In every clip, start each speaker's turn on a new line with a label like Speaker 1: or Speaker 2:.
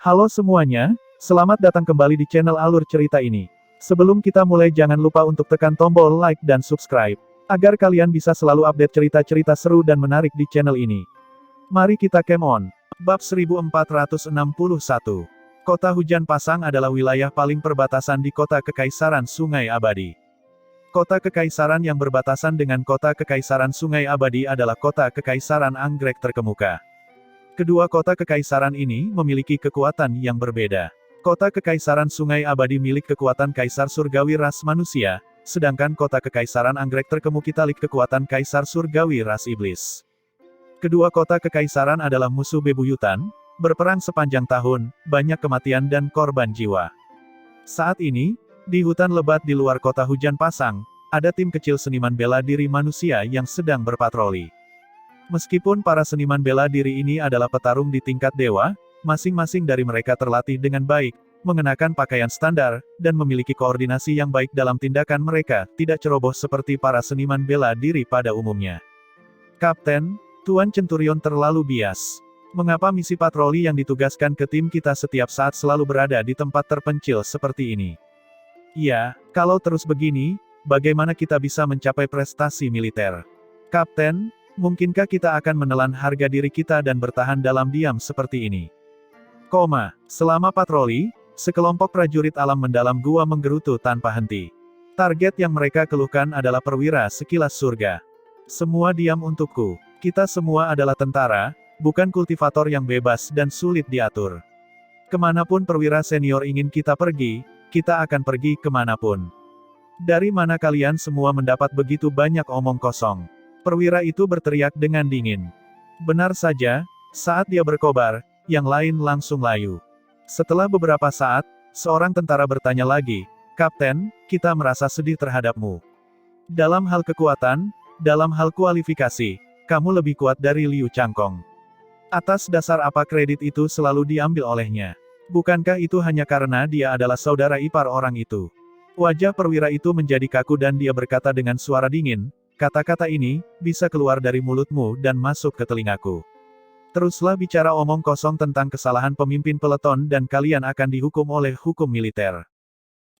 Speaker 1: Halo semuanya, selamat datang kembali di channel Alur Cerita ini. Sebelum kita mulai jangan lupa untuk tekan tombol like dan subscribe, agar kalian bisa selalu update cerita-cerita seru dan menarik di channel ini. Mari kita game on. Bab 1461. Kota Hujan Pasang adalah wilayah paling perbatasan di Kota Kekaisaran Sungai Abadi. Kota Kekaisaran yang berbatasan dengan Kota Kekaisaran Sungai Abadi adalah Kota Kekaisaran Anggrek terkemuka. Kedua kota kekaisaran ini memiliki kekuatan yang berbeda. Kota Kekaisaran Sungai Abadi milik kekuatan Kaisar Surgawi ras manusia, sedangkan Kota Kekaisaran Anggrek terkemukitalik kekuatan Kaisar Surgawi ras iblis. Kedua kota kekaisaran adalah musuh bebuyutan, berperang sepanjang tahun, banyak kematian dan korban jiwa. Saat ini, di hutan lebat di luar Kota Hujan Pasang, ada tim kecil seniman bela diri manusia yang sedang berpatroli. Meskipun para seniman bela diri ini adalah petarung di tingkat dewa, masing-masing dari mereka terlatih dengan baik, mengenakan pakaian standar, dan memiliki koordinasi yang baik dalam tindakan mereka, tidak ceroboh seperti para seniman bela diri pada umumnya. Kapten, Tuan Centurion terlalu bias. Mengapa misi patroli yang ditugaskan ke tim kita setiap saat selalu berada di tempat terpencil seperti ini? Ya, kalau terus begini, bagaimana kita bisa mencapai prestasi militer? Kapten, mungkinkah kita akan menelan harga diri kita dan bertahan dalam diam seperti ini? Selama patroli, sekelompok prajurit alam mendalam gua menggerutu tanpa henti. Target yang mereka keluhkan adalah perwira sekilas surga. Semua diam untukku. Kita semua adalah tentara, bukan kultivator yang bebas dan sulit diatur. Kemanapun perwira senior ingin kita pergi, kita akan pergi kemanapun. Dari mana kalian semua mendapat begitu banyak omong kosong? Perwira itu berteriak dengan dingin. Benar saja, saat dia berkobar, yang lain langsung layu. Setelah beberapa saat, seorang tentara bertanya lagi, "Kapten, kita merasa sedih terhadapmu. Dalam hal kekuatan, dalam hal kualifikasi, kamu lebih kuat dari Liu Cangkong. Atas dasar apa kredit itu selalu diambil olehnya? Bukankah itu hanya karena dia adalah saudara ipar orang itu?" Wajah perwira itu menjadi kaku dan dia berkata dengan suara dingin, "Kata-kata ini, bisa keluar dari mulutmu dan masuk ke telingaku. Teruslah bicara omong kosong tentang kesalahan pemimpin peleton dan kalian akan dihukum oleh hukum militer."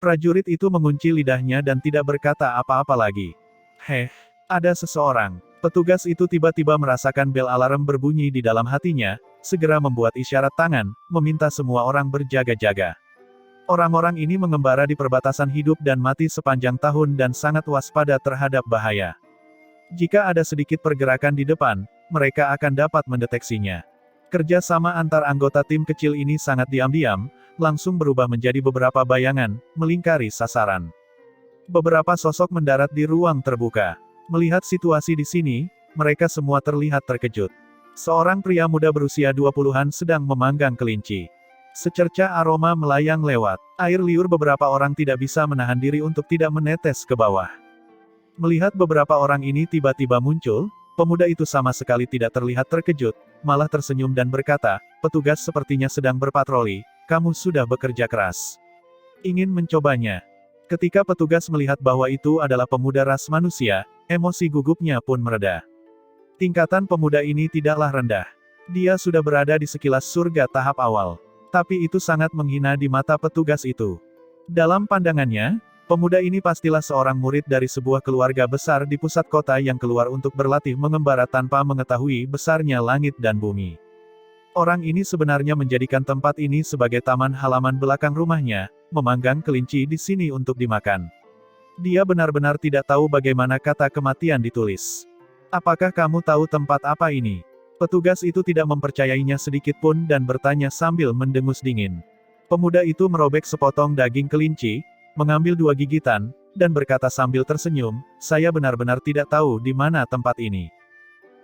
Speaker 1: Prajurit itu mengunci lidahnya dan tidak berkata apa-apa lagi. Ada seseorang. Petugas itu tiba-tiba merasakan bel alarm berbunyi di dalam hatinya, segera membuat isyarat tangan, meminta semua orang berjaga-jaga. Orang-orang ini mengembara di perbatasan hidup dan mati sepanjang tahun dan sangat waspada terhadap bahaya. Jika ada sedikit pergerakan di depan, mereka akan dapat mendeteksinya. Kerja sama antar anggota tim kecil ini sangat diam-diam, langsung berubah menjadi beberapa bayangan, melingkari sasaran. Beberapa sosok mendarat di ruang terbuka. Melihat situasi di sini, mereka semua terlihat terkejut. Seorang pria muda berusia 20-an sedang memanggang kelinci. Secerca aroma melayang lewat. Air liur beberapa orang tidak bisa menahan diri untuk tidak menetes ke bawah. Melihat beberapa orang ini tiba-tiba muncul, pemuda itu sama sekali tidak terlihat terkejut, malah tersenyum dan berkata, "Petugas sepertinya sedang berpatroli, kamu sudah bekerja keras. Ingin mencobanya?" Ketika petugas melihat bahwa itu adalah pemuda ras manusia, emosi gugupnya pun mereda. Tingkatan pemuda ini tidaklah rendah. Dia sudah berada di sekilas surga tahap awal. Tapi itu sangat menghina di mata petugas itu. Dalam pandangannya, pemuda ini pastilah seorang murid dari sebuah keluarga besar di pusat kota yang keluar untuk berlatih mengembara tanpa mengetahui besarnya langit dan bumi. Orang ini sebenarnya menjadikan tempat ini sebagai taman halaman belakang rumahnya, memanggang kelinci di sini untuk dimakan. Dia benar-benar tidak tahu bagaimana kata kematian ditulis. "Apakah kamu tahu tempat apa ini?" Petugas itu tidak mempercayainya sedikit pun dan bertanya sambil mendengus dingin. Pemuda itu merobek sepotong daging kelinci, mengambil 2 gigitan, dan berkata sambil tersenyum, "Saya benar-benar tidak tahu di mana tempat ini."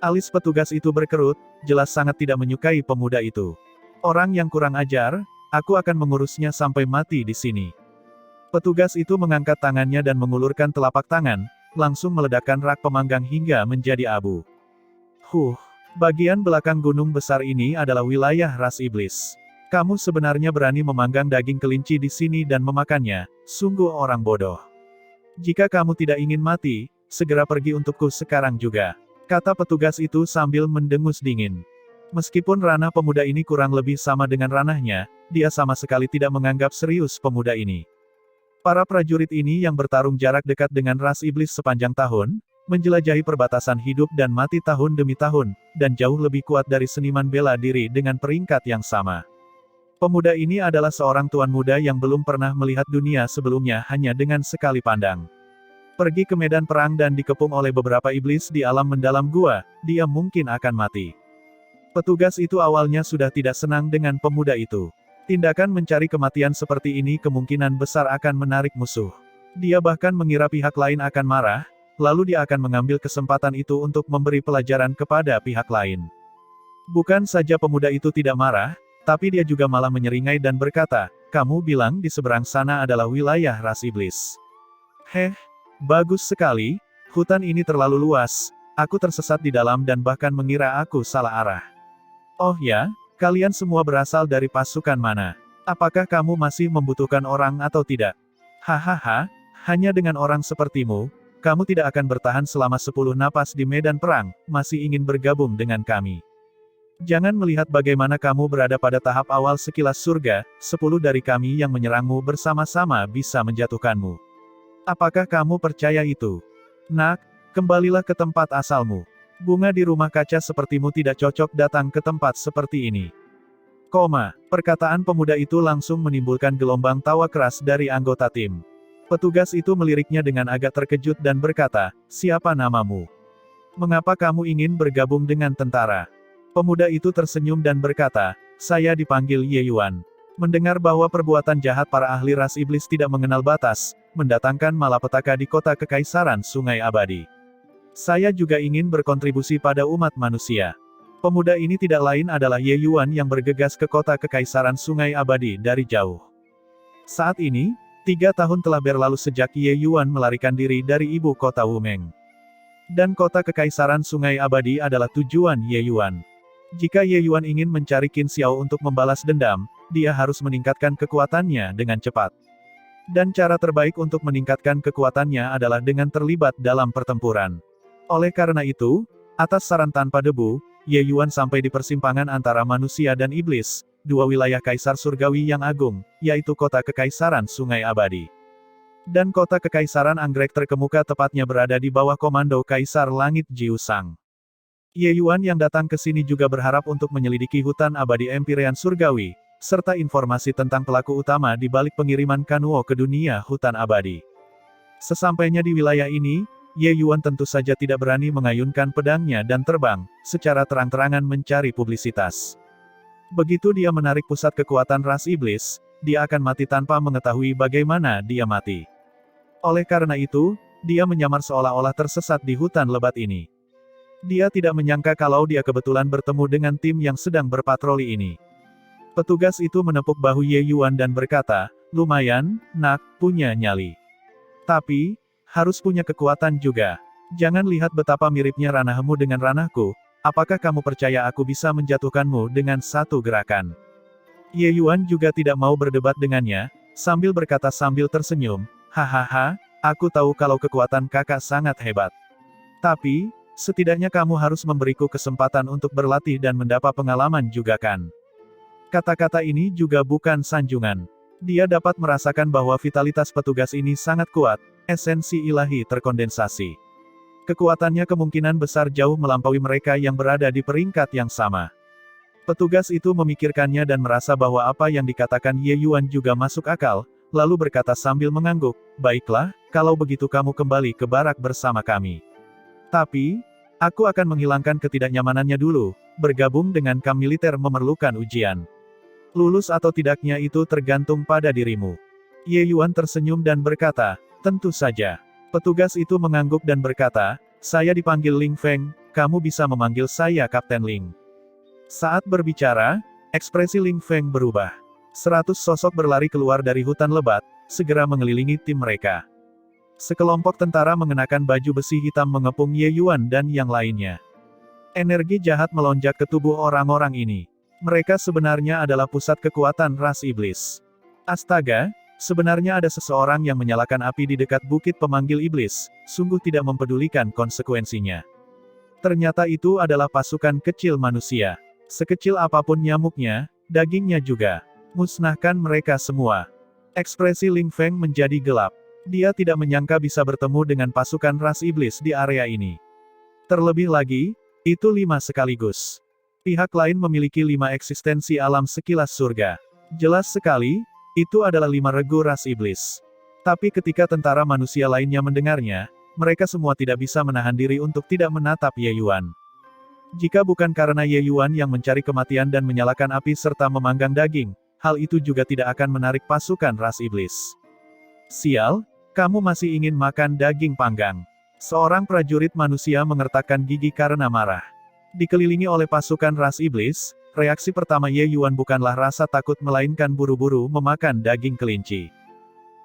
Speaker 1: Alis petugas itu berkerut, jelas sangat tidak menyukai pemuda itu. "Orang yang kurang ajar, aku akan mengurusnya sampai mati di sini." Petugas itu mengangkat tangannya dan mengulurkan telapak tangan, langsung meledakkan rak pemanggang hingga menjadi abu. Bagian belakang gunung besar ini adalah wilayah ras iblis. Kamu sebenarnya berani memanggang daging kelinci di sini dan memakannya, sungguh orang bodoh. Jika kamu tidak ingin mati, segera pergi untukku sekarang juga. Kata petugas itu sambil mendengus dingin. Meskipun ranah pemuda ini kurang lebih sama dengan ranahnya, dia sama sekali tidak menganggap serius pemuda ini. Para prajurit ini yang bertarung jarak dekat dengan ras iblis sepanjang tahun, menjelajahi perbatasan hidup dan mati tahun demi tahun, dan jauh lebih kuat dari seniman bela diri dengan peringkat yang sama. Pemuda ini adalah seorang tuan muda yang belum pernah melihat dunia sebelumnya hanya dengan sekali pandang. Pergi ke medan perang dan dikepung oleh beberapa iblis di alam mendalam gua, dia mungkin akan mati. Petugas itu awalnya sudah tidak senang dengan pemuda itu. Tindakan mencari kematian seperti ini kemungkinan besar akan menarik musuh. Dia bahkan mengira pihak lain akan marah, lalu dia akan mengambil kesempatan itu untuk memberi pelajaran kepada pihak lain. Bukan saja pemuda itu tidak marah, tapi dia juga malah menyeringai dan berkata, "Kamu bilang di seberang sana adalah wilayah ras iblis." Heh, bagus sekali, hutan ini terlalu luas, aku tersesat di dalam dan bahkan mengira aku salah arah. Oh ya, kalian semua berasal dari pasukan mana? Apakah kamu masih membutuhkan orang atau tidak? Hahaha, hanya dengan orang sepertimu, kamu tidak akan bertahan selama 10 napas di medan perang, masih ingin bergabung dengan kami. Jangan melihat bagaimana kamu berada pada tahap awal sekilas surga, 10 dari kami yang menyerangmu bersama-sama bisa menjatuhkanmu. Apakah kamu percaya itu? Nak, kembalilah ke tempat asalmu. Bunga di rumah kaca sepertimu tidak cocok datang ke tempat seperti ini. Perkataan pemuda itu langsung menimbulkan gelombang tawa keras dari anggota tim. Petugas itu meliriknya dengan agak terkejut dan berkata, "Siapa namamu? Mengapa kamu ingin bergabung dengan tentara?" Pemuda itu tersenyum dan berkata, "Saya dipanggil Ye Yuan." Mendengar bahwa perbuatan jahat para ahli ras iblis tidak mengenal batas, mendatangkan malapetaka di kota kekaisaran Sungai Abadi. Saya juga ingin berkontribusi pada umat manusia. Pemuda ini tidak lain adalah Ye Yuan yang bergegas ke kota kekaisaran Sungai Abadi dari jauh. Saat ini, 3 tahun telah berlalu sejak Ye Yuan melarikan diri dari ibu kota Wumeng. Dan kota kekaisaran Sungai Abadi adalah tujuan Ye Yuan. Jika Ye Yuan ingin mencari Qin Xiao untuk membalas dendam, dia harus meningkatkan kekuatannya dengan cepat. Dan cara terbaik untuk meningkatkan kekuatannya adalah dengan terlibat dalam pertempuran. Oleh karena itu, atas saran tanpa debu, Ye Yuan sampai di persimpangan antara manusia dan iblis, 2 wilayah kaisar surgawi yang agung, yaitu kota kekaisaran Sungai Abadi. Dan kota kekaisaran anggrek terkemuka tepatnya berada di bawah komando Kaisar Langit Jiu Sang. Ye Yuan yang datang ke sini juga berharap untuk menyelidiki hutan abadi Empyrean Surgawi, serta informasi tentang pelaku utama di balik pengiriman Kanuo ke dunia hutan abadi. Sesampainya di wilayah ini, Ye Yuan tentu saja tidak berani mengayunkan pedangnya dan terbang, secara terang-terangan mencari publisitas. Begitu dia menarik pusat kekuatan ras iblis, dia akan mati tanpa mengetahui bagaimana dia mati. Oleh karena itu, dia menyamar seolah-olah tersesat di hutan lebat ini. Dia tidak menyangka kalau dia kebetulan bertemu dengan tim yang sedang berpatroli ini. Petugas itu menepuk bahu Ye Yuan dan berkata, "Lumayan, nak, punya nyali. Tapi, harus punya kekuatan juga. Jangan lihat betapa miripnya ranahmu dengan ranahku, apakah kamu percaya aku bisa menjatuhkanmu dengan satu gerakan?" Ye Yuan juga tidak mau berdebat dengannya, sambil berkata sambil tersenyum, "Hahaha, aku tahu kalau kekuatan kakak sangat hebat. Tapi, setidaknya kamu harus memberiku kesempatan untuk berlatih dan mendapat pengalaman juga kan?" Kata-kata ini juga bukan sanjungan. Dia dapat merasakan bahwa vitalitas petugas ini sangat kuat, esensi ilahi terkondensasi. Kekuatannya kemungkinan besar jauh melampaui mereka yang berada di peringkat yang sama. Petugas itu memikirkannya dan merasa bahwa apa yang dikatakan Ye Yuan juga masuk akal, lalu berkata sambil mengangguk, "Baiklah, kalau begitu kamu kembali ke barak bersama kami. Tapi, aku akan menghilangkan ketidaknyamanannya dulu, bergabung dengan kamp militer memerlukan ujian. Lulus atau tidaknya itu tergantung pada dirimu." Ye Yuan tersenyum dan berkata, "Tentu saja." Petugas itu mengangguk dan berkata, "Saya dipanggil Ling Feng, kamu bisa memanggil saya Kapten Ling." Saat berbicara, ekspresi Ling Feng berubah. 100 sosok berlari keluar dari hutan lebat, segera mengelilingi tim mereka. Sekelompok tentara mengenakan baju besi hitam mengepung Ye Yuan dan yang lainnya. Energi jahat melonjak ke tubuh orang-orang ini. Mereka sebenarnya adalah pusat kekuatan ras iblis. Astaga, sebenarnya ada seseorang yang menyalakan api di dekat bukit pemanggil iblis, sungguh tidak mempedulikan konsekuensinya. Ternyata itu adalah pasukan kecil manusia. Sekecil apapun nyamuknya, dagingnya juga. Musnahkan mereka semua. Ekspresi Ling Feng menjadi gelap. Dia tidak menyangka bisa bertemu dengan pasukan ras iblis di area ini. Terlebih lagi, itu 5 sekaligus. Pihak lain memiliki 5 eksistensi alam sekilas surga. Jelas sekali, itu adalah 5 regu ras iblis. Tapi ketika tentara manusia lainnya mendengarnya, mereka semua tidak bisa menahan diri untuk tidak menatap Ye Yuan. Jika bukan karena Ye Yuan yang mencari kematian dan menyalakan api serta memanggang daging, hal itu juga tidak akan menarik pasukan ras iblis. Sial, kamu masih ingin makan daging panggang. Seorang prajurit manusia mengertakkan gigi karena marah. Dikelilingi oleh pasukan ras iblis, reaksi pertama Ye Yuan bukanlah rasa takut melainkan buru-buru memakan daging kelinci.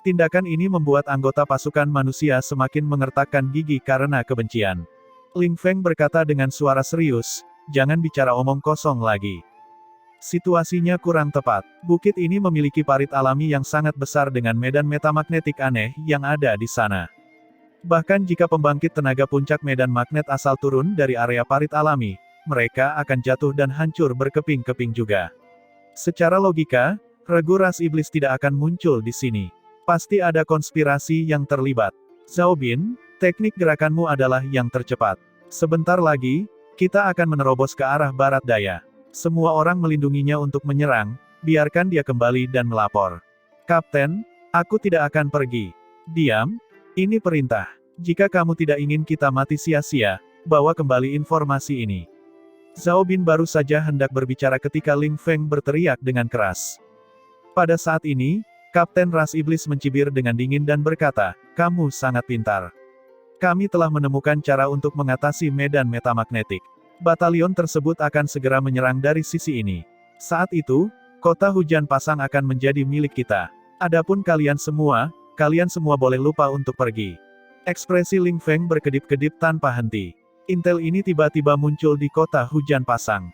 Speaker 1: Tindakan ini membuat anggota pasukan manusia semakin mengertakkan gigi karena kebencian. Ling Feng berkata dengan suara serius, "Jangan bicara omong kosong lagi." Situasinya kurang tepat. Bukit ini memiliki parit alami yang sangat besar dengan medan metamagnetik aneh yang ada di sana. Bahkan jika pembangkit tenaga puncak medan magnet asal turun dari area parit alami, mereka akan jatuh dan hancur berkeping-keping juga. Secara logika, regu ras iblis tidak akan muncul di sini. Pasti ada konspirasi yang terlibat. Zhao Bin, teknik gerakanmu adalah yang tercepat. Sebentar lagi, kita akan menerobos ke arah barat daya. Semua orang melindunginya untuk menyerang, biarkan dia kembali dan melapor. Kapten, aku tidak akan pergi. Diam, ini perintah. Jika kamu tidak ingin kita mati sia-sia, bawa kembali informasi ini. Zhao Bin baru saja hendak berbicara ketika Ling Feng berteriak dengan keras. Pada saat ini, Kapten ras iblis mencibir dengan dingin dan berkata, "Kamu sangat pintar. Kami telah menemukan cara untuk mengatasi medan metamagnetik. Batalion tersebut akan segera menyerang dari sisi ini. Saat itu, kota hujan pasang akan menjadi milik kita. Adapun kalian semua boleh lupa untuk pergi." Ekspresi Ling Feng berkedip-kedip tanpa henti. Intel ini tiba-tiba muncul di kota hujan pasang.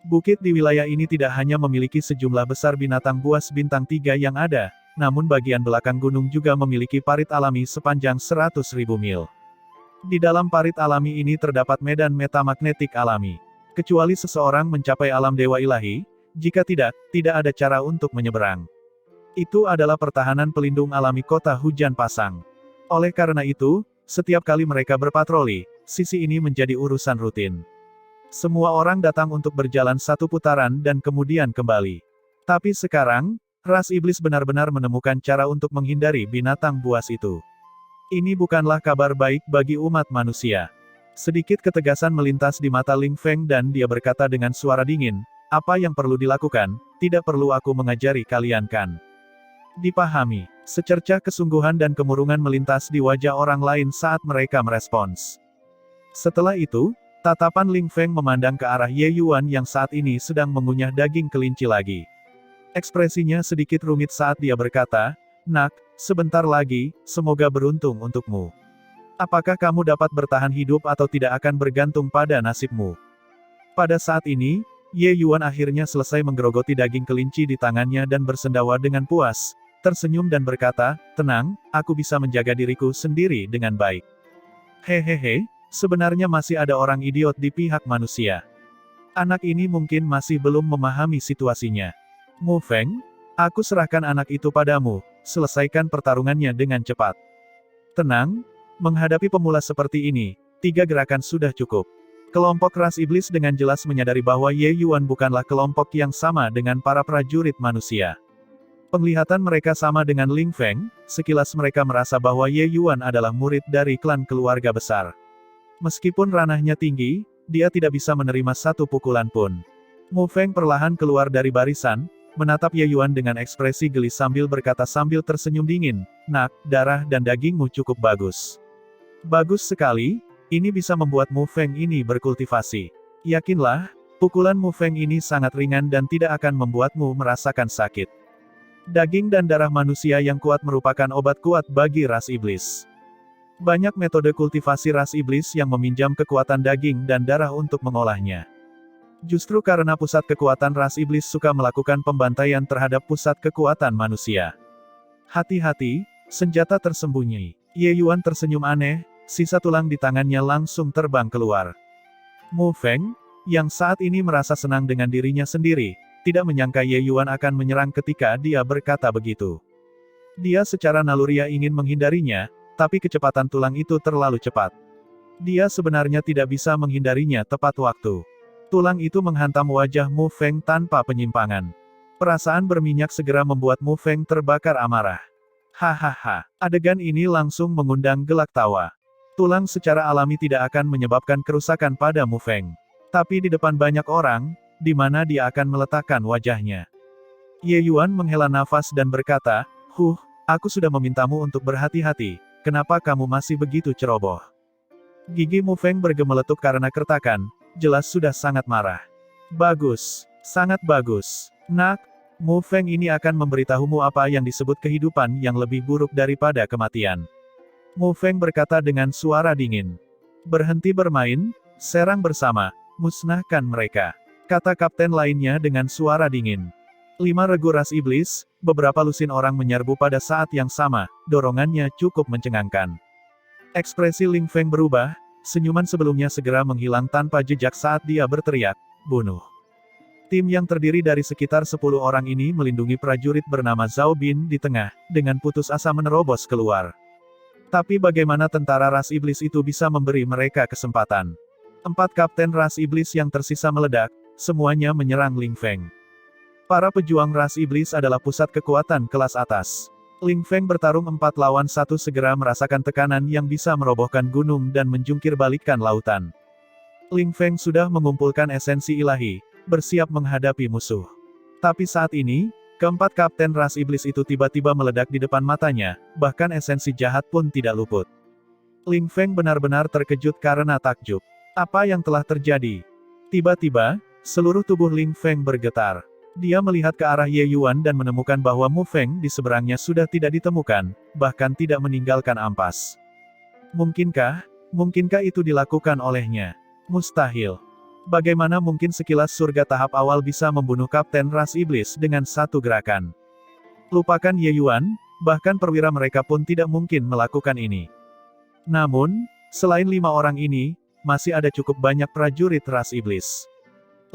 Speaker 1: Bukit di wilayah ini tidak hanya memiliki sejumlah besar binatang buas bintang 3 yang ada, namun bagian belakang gunung juga memiliki parit alami sepanjang 100.000 mil. Di dalam parit alami ini terdapat medan metamagnetik alami. Kecuali seseorang mencapai alam dewa ilahi, jika tidak ada cara untuk menyeberang. Itu adalah pertahanan pelindung alami kota hujan pasang. Oleh karena itu, setiap kali mereka berpatroli, sisi ini menjadi urusan rutin. Semua orang datang untuk berjalan satu putaran dan kemudian kembali. Tapi sekarang, ras iblis benar-benar menemukan cara untuk menghindari binatang buas itu. Ini bukanlah kabar baik bagi umat manusia. Sedikit ketegasan melintas di mata Ling Feng dan dia berkata dengan suara dingin, "Apa yang perlu dilakukan, tidak perlu aku mengajari kalian kan?" Dipahami. Secercah kesungguhan dan kemurungan melintas di wajah orang lain saat mereka merespons. Setelah itu, tatapan Ling Feng memandang ke arah Ye Yuan yang saat ini sedang mengunyah daging kelinci lagi. Ekspresinya sedikit rumit saat dia berkata, "Nak, sebentar lagi, semoga beruntung untukmu. Apakah kamu dapat bertahan hidup atau tidak akan bergantung pada nasibmu." Pada saat ini, Ye Yuan akhirnya selesai menggerogoti daging kelinci di tangannya dan bersendawa dengan puas, tersenyum dan berkata, "Tenang, aku bisa menjaga diriku sendiri dengan baik." Hehehe, sebenarnya masih ada orang idiot di pihak manusia. Anak ini mungkin masih belum memahami situasinya. Mu Feng, aku serahkan anak itu padamu, selesaikan pertarungannya dengan cepat. Tenang, menghadapi pemula seperti ini, 3 gerakan sudah cukup. Kelompok ras iblis dengan jelas menyadari bahwa Ye Yuan bukanlah kelompok yang sama dengan para prajurit manusia. Penglihatan mereka sama dengan Ling Feng, sekilas mereka merasa bahwa Ye Yuan adalah murid dari klan keluarga besar. Meskipun ranahnya tinggi, dia tidak bisa menerima satu pukulan pun. Mu Feng perlahan keluar dari barisan, menatap Ye Yuan dengan ekspresi gelis sambil berkata sambil tersenyum dingin, "Nak, darah dan dagingmu cukup bagus. Bagus sekali, ini bisa membuat Mu Feng ini berkultivasi. Yakinlah, pukulan Mu Feng ini sangat ringan dan tidak akan membuatmu merasakan sakit." Daging dan darah manusia yang kuat merupakan obat kuat bagi ras iblis. Banyak metode kultivasi ras iblis yang meminjam kekuatan daging dan darah untuk mengolahnya. Justru karena pusat kekuatan ras iblis suka melakukan pembantaian terhadap pusat kekuatan manusia. Hati-hati, senjata tersembunyi. Ye Yuan tersenyum aneh, sisa tulang di tangannya langsung terbang keluar. Mu Feng, yang saat ini merasa senang dengan dirinya sendiri, tidak menyangka Ye Yuan akan menyerang ketika dia berkata begitu. Dia secara naluriah ingin menghindarinya, tapi kecepatan tulang itu terlalu cepat. Dia sebenarnya tidak bisa menghindarinya tepat waktu. Tulang itu menghantam wajah Mu Feng tanpa penyimpangan. Perasaan berminyak segera membuat Mu Feng terbakar amarah. Hahaha, adegan ini langsung mengundang gelak tawa. Tulang secara alami tidak akan menyebabkan kerusakan pada Mu Feng. Tapi di depan banyak orang, di mana dia akan meletakkan wajahnya. Ye Yuan menghela nafas dan berkata, aku sudah memintamu untuk berhati-hati, kenapa kamu masih begitu ceroboh? Gigi Mu Feng bergemeletup karena kertakan, jelas sudah sangat marah. Bagus, sangat bagus. Nak, Mu Feng ini akan memberitahumu apa yang disebut kehidupan yang lebih buruk daripada kematian. Mu Feng berkata dengan suara dingin. Berhenti bermain, serang bersama, musnahkan mereka. Kata kapten lainnya dengan suara dingin. 5 regu ras iblis, beberapa lusin orang menyerbu pada saat yang sama, dorongannya cukup mencengangkan. Ekspresi Ling Feng berubah, senyuman sebelumnya segera menghilang tanpa jejak saat dia berteriak, bunuh. Tim yang terdiri dari sekitar 10 orang ini melindungi prajurit bernama Zhao Bin di tengah, dengan putus asa menerobos keluar. Tapi bagaimana tentara ras iblis itu bisa memberi mereka kesempatan? 4 kapten ras iblis yang tersisa meledak, semuanya menyerang Ling Feng. Para pejuang ras iblis adalah pusat kekuatan kelas atas. Ling Feng bertarung 4 lawan 1 segera merasakan tekanan yang bisa merobohkan gunung dan menjungkir balikkan lautan. Ling Feng sudah mengumpulkan esensi ilahi, bersiap menghadapi musuh. Tapi saat ini, keempat kapten ras iblis itu tiba-tiba meledak di depan matanya, bahkan esensi jahat pun tidak luput. Ling Feng benar-benar terkejut karena takjub. Apa yang telah terjadi? Tiba-tiba, seluruh tubuh Ling Feng bergetar. Dia melihat ke arah Ye Yuan dan menemukan bahwa Mu Feng di seberangnya sudah tidak ditemukan, bahkan tidak meninggalkan ampas. Mungkinkah itu dilakukan olehnya? Mustahil. Bagaimana mungkin sekilas surga tahap awal bisa membunuh kapten ras iblis dengan satu gerakan? Lupakan Ye Yuan, bahkan perwira mereka pun tidak mungkin melakukan ini. Namun, selain 5 orang ini, masih ada cukup banyak prajurit ras iblis.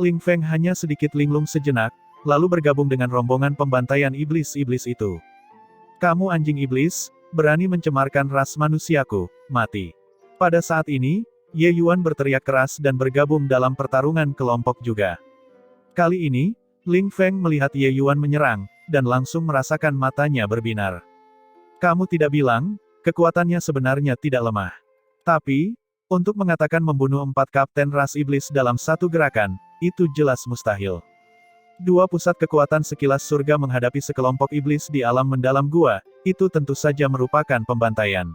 Speaker 1: Ling Feng hanya sedikit linglung sejenak, lalu bergabung dengan rombongan pembantaian iblis-iblis itu. Kamu anjing iblis, berani mencemarkan ras manusiaku, mati. Pada saat ini, Ye Yuan berteriak keras dan bergabung dalam pertarungan kelompok juga. Kali ini, Ling Feng melihat Ye Yuan menyerang, dan langsung merasakan matanya berbinar. Kamu tidak bilang, kekuatannya sebenarnya tidak lemah. Tapi, untuk mengatakan membunuh 4 kapten ras iblis dalam satu gerakan, itu jelas mustahil. 2 pusat kekuatan sekilas surga menghadapi sekelompok iblis di alam mendalam gua, itu tentu saja merupakan pembantaian.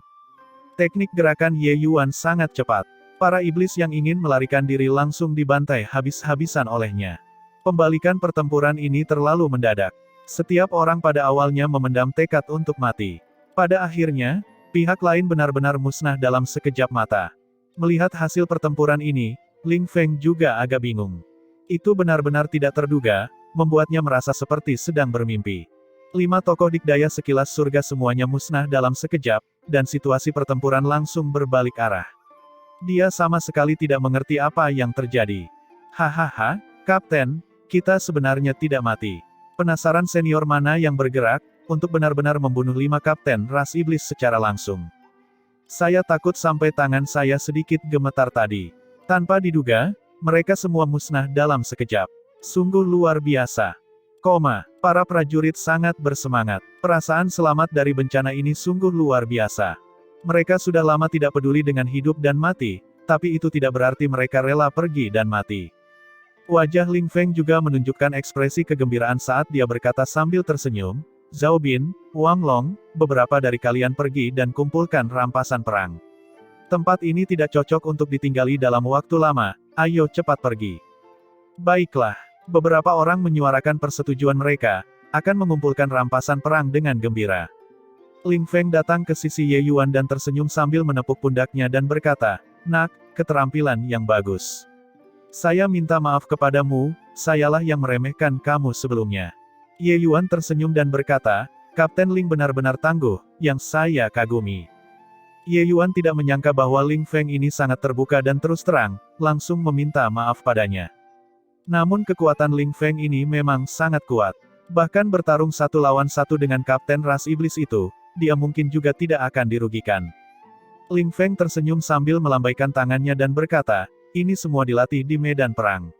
Speaker 1: Teknik gerakan Ye Yuan sangat cepat. Para iblis yang ingin melarikan diri langsung dibantai habis-habisan olehnya. Pembalikan pertempuran ini terlalu mendadak. Setiap orang pada awalnya memendam tekad untuk mati. Pada akhirnya, pihak lain benar-benar musnah dalam sekejap mata. Melihat hasil pertempuran ini, Ling Feng juga agak bingung. Itu benar-benar tidak terduga, membuatnya merasa seperti sedang bermimpi. 5 tokoh dikdaya sekilas surga semuanya musnah dalam sekejap, dan situasi pertempuran langsung berbalik arah. Dia sama sekali tidak mengerti apa yang terjadi. Hahaha, Kapten, kita sebenarnya tidak mati. Penasaran senior mana yang bergerak, untuk benar-benar membunuh 5 kapten ras iblis secara langsung. Saya takut sampai tangan saya sedikit gemetar tadi. Tanpa diduga, mereka semua musnah dalam sekejap. Sungguh luar biasa. Para prajurit sangat bersemangat. Perasaan selamat dari bencana ini sungguh luar biasa. Mereka sudah lama tidak peduli dengan hidup dan mati, tapi itu tidak berarti mereka rela pergi dan mati. Wajah Ling Feng juga menunjukkan ekspresi kegembiraan saat dia berkata sambil tersenyum, Zhao Bin, Wang Long, beberapa dari kalian pergi dan kumpulkan rampasan perang. Tempat ini tidak cocok untuk ditinggali dalam waktu lama, ayo cepat pergi. Baiklah, beberapa orang menyuarakan persetujuan mereka, akan mengumpulkan rampasan perang dengan gembira. Ling Feng datang ke sisi Ye Yuan dan tersenyum sambil menepuk pundaknya dan berkata, Nak, keterampilan yang bagus. Saya minta maaf kepadamu, sayalah yang meremehkan kamu sebelumnya. Ye Yuan tersenyum dan berkata, Kapten Ling benar-benar tangguh, yang saya kagumi. Ye Yuan tidak menyangka bahwa Ling Feng ini sangat terbuka dan terus terang, langsung meminta maaf padanya. Namun kekuatan Ling Feng ini memang sangat kuat. Bahkan bertarung satu lawan satu dengan Kapten Ras Iblis itu, dia mungkin juga tidak akan dirugikan. Ling Feng tersenyum sambil melambaikan tangannya dan berkata, ini semua dilatih di medan perang.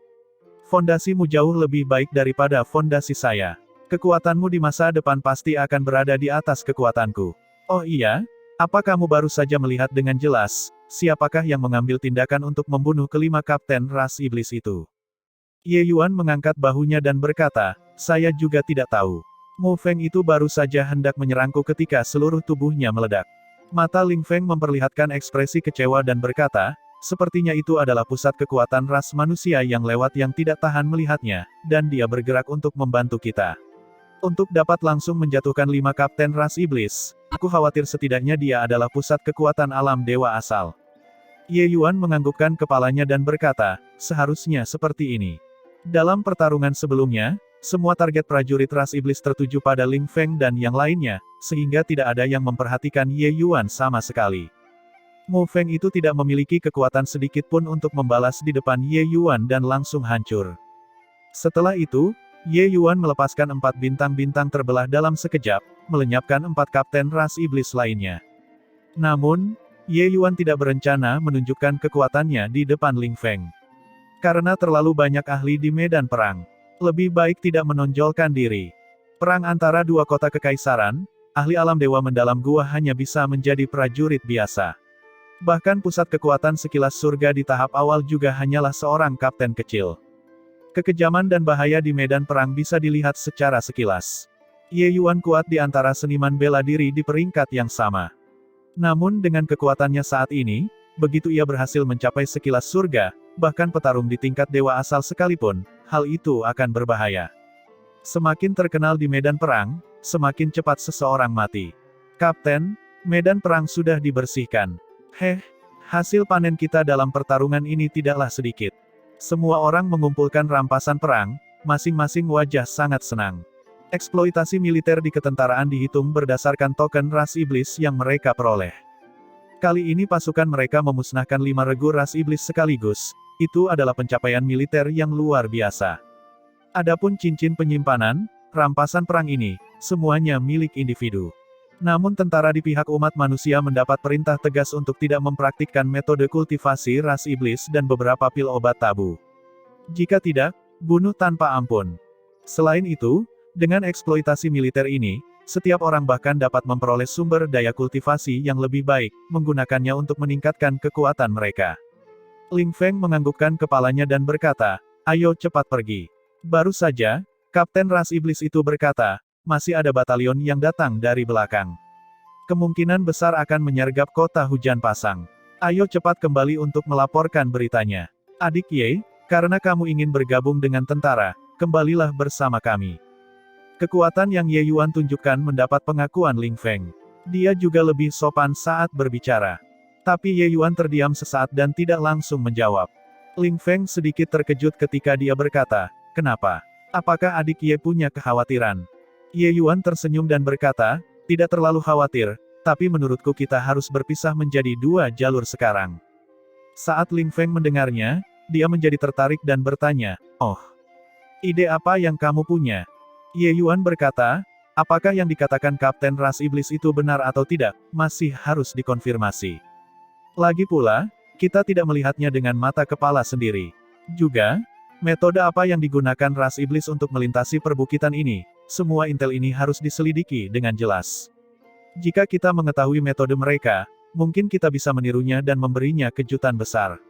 Speaker 1: Fondasimu jauh lebih baik daripada fondasi saya. Kekuatanmu di masa depan pasti akan berada di atas kekuatanku. Oh iya? Apa kamu baru saja melihat dengan jelas, siapakah yang mengambil tindakan untuk membunuh kelima Kapten Ras Iblis itu? Ye Yuan mengangkat bahunya dan berkata, saya juga tidak tahu. Mu Feng itu baru saja hendak menyerangku ketika seluruh tubuhnya meledak. Mata Ling Feng memperlihatkan ekspresi kecewa dan berkata, sepertinya itu adalah pusat kekuatan ras manusia yang lewat yang tidak tahan melihatnya, dan dia bergerak untuk membantu kita. Untuk dapat langsung menjatuhkan 5 Kapten Ras Iblis, aku khawatir setidaknya dia adalah pusat kekuatan alam dewa asal. Ye Yuan menganggukkan kepalanya dan berkata, seharusnya seperti ini. Dalam pertarungan sebelumnya, semua target prajurit Ras Iblis tertuju pada Ling Feng dan yang lainnya, sehingga tidak ada yang memperhatikan Ye Yuan sama sekali. Mu Feng itu tidak memiliki kekuatan sedikit pun untuk membalas di depan Ye Yuan dan langsung hancur. Setelah itu, Ye Yuan melepaskan 4 bintang-bintang terbelah dalam sekejap, melenyapkan 4 Kapten Ras Iblis lainnya. Namun, Ye Yuan tidak berencana menunjukkan kekuatannya di depan Ling Feng. Karena terlalu banyak ahli di medan perang, lebih baik tidak menonjolkan diri. Perang antara dua kota kekaisaran, ahli alam dewa mendalam gua hanya bisa menjadi prajurit biasa. Bahkan pusat kekuatan sekilas surga di tahap awal juga hanyalah seorang kapten kecil. Kekejaman dan bahaya di medan perang bisa dilihat secara sekilas. Ye Yuan kuat di antara seniman bela diri di peringkat yang sama. Namun dengan kekuatannya saat ini, begitu ia berhasil mencapai sekilas surga, bahkan petarung di tingkat dewa asal sekalipun, hal itu akan berbahaya. Semakin terkenal di medan perang, semakin cepat seseorang mati. Kapten, medan perang sudah dibersihkan. Hasil panen kita dalam pertarungan ini tidaklah sedikit. Semua orang mengumpulkan rampasan perang, masing-masing wajah sangat senang. Eksploitasi militer di ketentaraan dihitung berdasarkan token ras iblis yang mereka peroleh. Kali ini pasukan mereka memusnahkan 5 regu ras iblis sekaligus, itu adalah pencapaian militer yang luar biasa. Adapun cincin penyimpanan, rampasan perang ini, semuanya milik individu. Namun tentara di pihak umat manusia mendapat perintah tegas untuk tidak mempraktikkan metode kultivasi ras iblis dan beberapa pil obat tabu. Jika tidak, bunuh tanpa ampun. Selain itu, dengan eksploitasi militer ini, setiap orang bahkan dapat memperoleh sumber daya kultivasi yang lebih baik, menggunakannya untuk meningkatkan kekuatan mereka. Ling Feng menganggukkan kepalanya dan berkata, ayo cepat pergi. Baru saja, Kapten Ras Iblis itu berkata, masih ada batalion yang datang dari belakang. Kemungkinan besar akan menyergap kota hujan pasang. Ayo cepat kembali untuk melaporkan beritanya. Adik Ye, karena kamu ingin bergabung dengan tentara, kembalilah bersama kami. Kekuatan yang Ye Yuan tunjukkan mendapat pengakuan Ling Feng. Dia juga lebih sopan saat berbicara. Tapi Ye Yuan terdiam sesaat dan tidak langsung menjawab. Ling Feng sedikit terkejut ketika dia berkata, kenapa? Apakah adik Ye punya kekhawatiran? Ye Yuan tersenyum dan berkata, tidak terlalu khawatir, tapi menurutku kita harus berpisah menjadi 2 jalur sekarang. Saat Ling Feng mendengarnya, dia menjadi tertarik dan bertanya, oh, ide apa yang kamu punya? Ye Yuan berkata, apakah yang dikatakan Kapten Ras Iblis itu benar atau tidak, masih harus dikonfirmasi. Lagi pula, kita tidak melihatnya dengan mata kepala sendiri. Juga, metode apa yang digunakan Ras Iblis untuk melintasi perbukitan ini, semua intel ini harus diselidiki dengan jelas. Jika kita mengetahui metode mereka, mungkin kita bisa menirunya dan memberinya kejutan besar.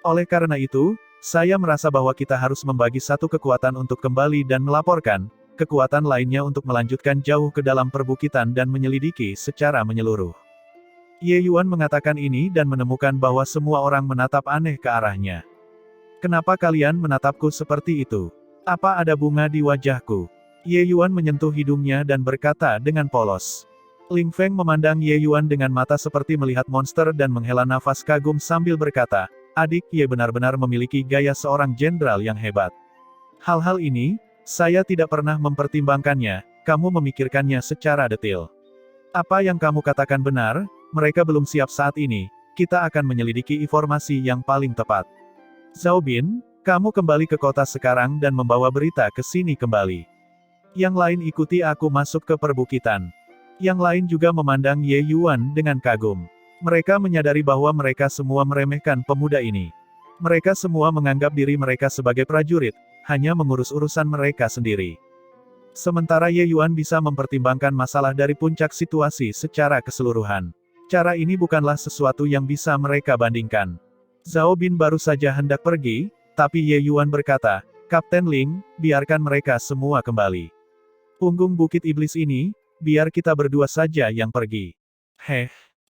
Speaker 1: Oleh karena itu, saya merasa bahwa kita harus membagi satu kekuatan untuk kembali dan melaporkan, kekuatan lainnya untuk melanjutkan jauh ke dalam perbukitan dan menyelidiki secara menyeluruh. Ye Yuan mengatakan ini dan menemukan bahwa semua orang menatap aneh ke arahnya. Kenapa kalian menatapku seperti itu? Apa ada bunga di wajahku? Ye Yuan menyentuh hidungnya dan berkata dengan polos. Ling Feng memandang Ye Yuan dengan mata seperti melihat monster dan menghela nafas kagum sambil berkata, adik Ye benar-benar memiliki gaya seorang jenderal yang hebat. Hal-hal ini, saya tidak pernah mempertimbangkannya, kamu memikirkannya secara detail. Apa yang kamu katakan benar, mereka belum siap saat ini, kita akan menyelidiki informasi yang paling tepat. Zhao Bin, kamu kembali ke kota sekarang dan membawa berita ke sini kembali. Yang lain ikuti aku masuk ke perbukitan. Yang lain juga memandang Ye Yuan dengan kagum. Mereka menyadari bahwa mereka semua meremehkan pemuda ini. Mereka semua menganggap diri mereka sebagai prajurit, hanya mengurus urusan mereka sendiri. Sementara Ye Yuan bisa mempertimbangkan masalah dari puncak situasi secara keseluruhan. Cara ini bukanlah sesuatu yang bisa mereka bandingkan. Zhao Bin baru saja hendak pergi, tapi Ye Yuan berkata, Kapten Ling, biarkan mereka semua kembali. Punggung Bukit Iblis ini, biar kita berdua saja yang pergi.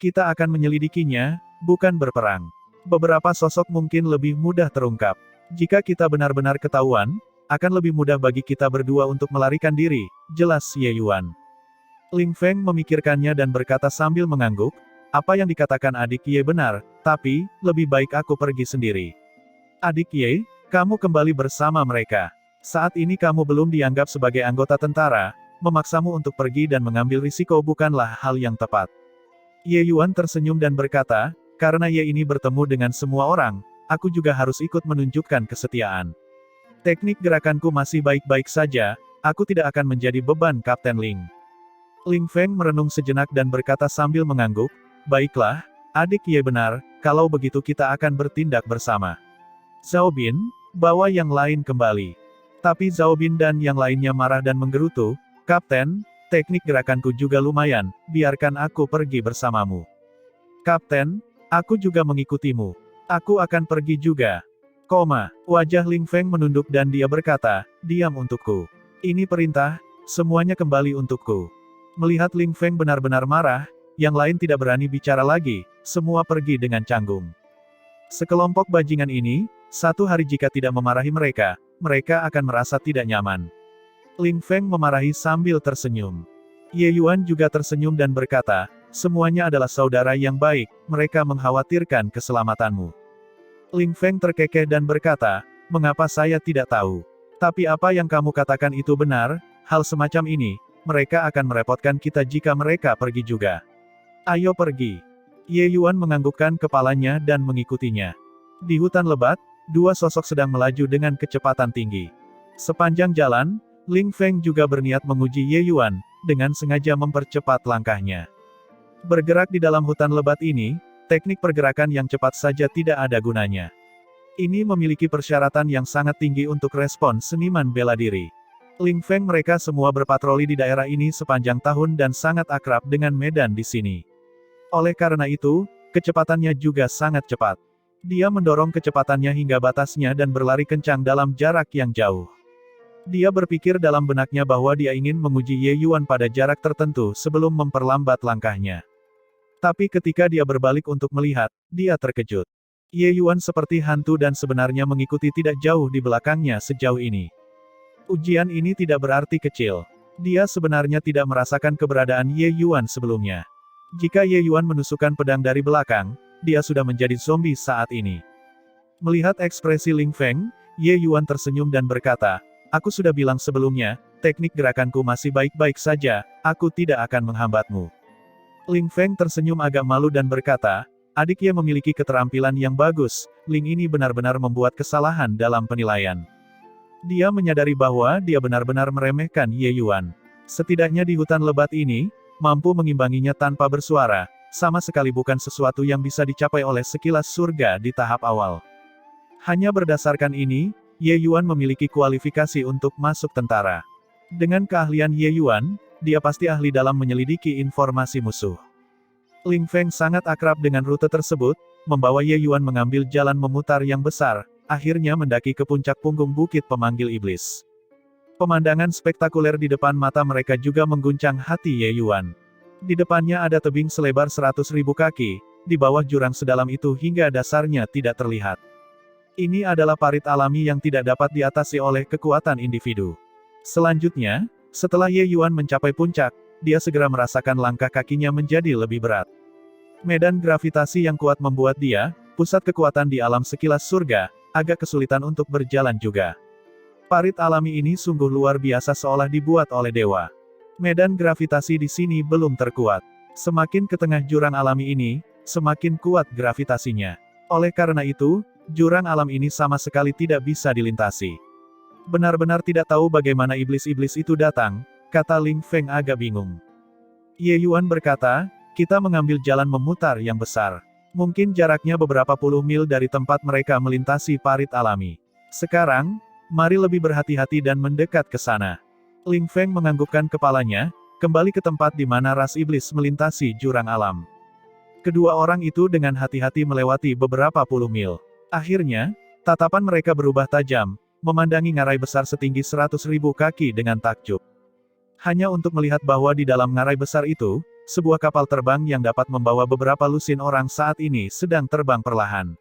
Speaker 1: Kita akan menyelidikinya, bukan berperang. Beberapa sosok mungkin lebih mudah terungkap. Jika kita benar-benar ketahuan, akan lebih mudah bagi kita berdua untuk melarikan diri, jelas Ye Yuan. Ling Feng memikirkannya dan berkata sambil mengangguk, apa yang dikatakan adik Ye benar, tapi, lebih baik aku pergi sendiri. Adik Ye, kamu kembali bersama mereka. Saat ini kamu belum dianggap sebagai anggota tentara, memaksamu untuk pergi dan mengambil risiko bukanlah hal yang tepat. Ye Yuan tersenyum dan berkata, karena Ye ini bertemu dengan semua orang, aku juga harus ikut menunjukkan kesetiaan. Teknik gerakanku masih baik-baik saja, aku tidak akan menjadi beban Kapten Ling. Ling Feng merenung sejenak dan berkata sambil mengangguk, baiklah, adik Ye benar, kalau begitu kita akan bertindak bersama. Zhao Bin, bawa yang lain kembali. Tapi Zhao Bin dan yang lainnya marah dan menggerutu, Kapten, teknik gerakanku juga lumayan, biarkan aku pergi bersamamu. Kapten, aku juga mengikutimu. Aku akan pergi juga. Wajah Ling Feng menunduk dan dia berkata, diam untukku. Ini perintah, semuanya kembali untukku. Melihat Ling Feng benar-benar marah, yang lain tidak berani bicara lagi, semua pergi dengan canggung. Sekelompok bajingan ini, satu hari jika tidak memarahi mereka, mereka akan merasa tidak nyaman. Ling Feng memarahi sambil tersenyum. Ye Yuan juga tersenyum dan berkata, semuanya adalah saudara yang baik, mereka mengkhawatirkan keselamatanmu. Ling Feng terkekeh dan berkata, mengapa saya tidak tahu? Tapi apa yang kamu katakan itu benar, hal semacam ini, mereka akan merepotkan kita jika mereka pergi juga. Ayo pergi. Ye Yuan menganggukkan kepalanya dan mengikutinya. Di hutan lebat, dua sosok sedang melaju dengan kecepatan tinggi. Sepanjang jalan, Ling Feng juga berniat menguji Ye Yuan, dengan sengaja mempercepat langkahnya. Bergerak di dalam hutan lebat ini, teknik pergerakan yang cepat saja tidak ada gunanya. Ini memiliki persyaratan yang sangat tinggi untuk respon seniman bela diri. Ling Feng mereka semua berpatroli di daerah ini sepanjang tahun dan sangat akrab dengan medan di sini. Oleh karena itu, kecepatannya juga sangat cepat. Dia mendorong kecepatannya hingga batasnya dan berlari kencang dalam jarak yang jauh. Dia berpikir dalam benaknya bahwa dia ingin menguji Ye Yuan pada jarak tertentu sebelum memperlambat langkahnya. Tapi ketika dia berbalik untuk melihat, dia terkejut. Ye Yuan seperti hantu dan sebenarnya mengikuti tidak jauh di belakangnya sejauh ini. Ujian ini tidak berarti kecil. Dia sebenarnya tidak merasakan keberadaan Ye Yuan sebelumnya. Jika Ye Yuan menusukkan pedang dari belakang, dia sudah menjadi zombie saat ini. Melihat ekspresi Ling Feng, Ye Yuan tersenyum dan berkata, aku sudah bilang sebelumnya, teknik gerakanku masih baik-baik saja, aku tidak akan menghambatmu. Ling Feng tersenyum agak malu dan berkata, adik Ye memiliki keterampilan yang bagus, Ling ini benar-benar membuat kesalahan dalam penilaian. Dia menyadari bahwa dia benar-benar meremehkan Ye Yuan. Setidaknya di hutan lebat ini, mampu mengimbanginya tanpa bersuara, sama sekali bukan sesuatu yang bisa dicapai oleh sekilas surga di tahap awal. Hanya berdasarkan ini, Ye Yuan memiliki kualifikasi untuk masuk tentara. Dengan keahlian Ye Yuan, dia pasti ahli dalam menyelidiki informasi musuh. Ling Feng sangat akrab dengan rute tersebut, membawa Ye Yuan mengambil jalan memutar yang besar, akhirnya mendaki ke puncak punggung bukit pemanggil iblis. Pemandangan spektakuler di depan mata mereka juga mengguncang hati Ye Yuan. Di depannya ada tebing selebar 100.000 kaki, di bawah jurang sedalam itu hingga dasarnya tidak terlihat. Ini adalah parit alami yang tidak dapat diatasi oleh kekuatan individu. Selanjutnya, setelah Ye Yuan mencapai puncak, dia segera merasakan langkah kakinya menjadi lebih berat. Medan gravitasi yang kuat membuat dia, pusat kekuatan di alam sekilas surga, agak kesulitan untuk berjalan juga. Parit alami ini sungguh luar biasa seolah dibuat oleh dewa. Medan gravitasi di sini belum terkuat. Semakin ke tengah jurang alami ini, semakin kuat gravitasinya. Oleh karena itu, jurang alam ini sama sekali tidak bisa dilintasi. Benar-benar tidak tahu bagaimana iblis-iblis itu datang, kata Ling Feng agak bingung. Ye Yuan berkata, kita mengambil jalan memutar yang besar. Mungkin jaraknya beberapa puluh mil dari tempat mereka melintasi parit alami. Sekarang, mari lebih berhati-hati dan mendekat ke sana. Ling Feng menganggukkan kepalanya, kembali ke tempat di mana ras iblis melintasi jurang alam. Kedua orang itu dengan hati-hati melewati beberapa puluh mil. Akhirnya, tatapan mereka berubah tajam, memandangi ngarai besar setinggi 100.000 kaki dengan takjub. Hanya untuk melihat bahwa di dalam ngarai besar itu, sebuah kapal terbang yang dapat membawa beberapa lusin orang saat ini sedang terbang perlahan.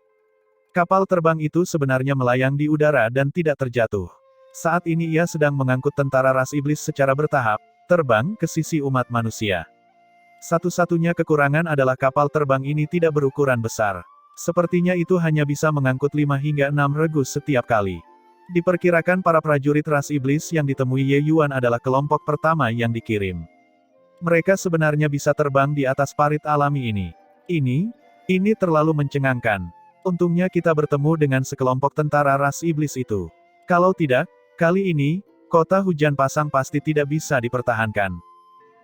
Speaker 1: Kapal terbang itu sebenarnya melayang di udara dan tidak terjatuh. Saat ini ia sedang mengangkut tentara ras iblis secara bertahap, terbang ke sisi umat manusia. Satu-satunya kekurangan adalah kapal terbang ini tidak berukuran besar. Sepertinya itu hanya bisa mengangkut 5 hingga 6 regu setiap kali. Diperkirakan para prajurit ras iblis yang ditemui Ye Yuan adalah kelompok pertama yang dikirim. Mereka sebenarnya bisa terbang di atas parit alami ini. Ini terlalu mencengangkan. Untungnya kita bertemu dengan sekelompok tentara ras iblis itu. Kalau tidak, kali ini, kota hujan pasang pasti tidak bisa dipertahankan.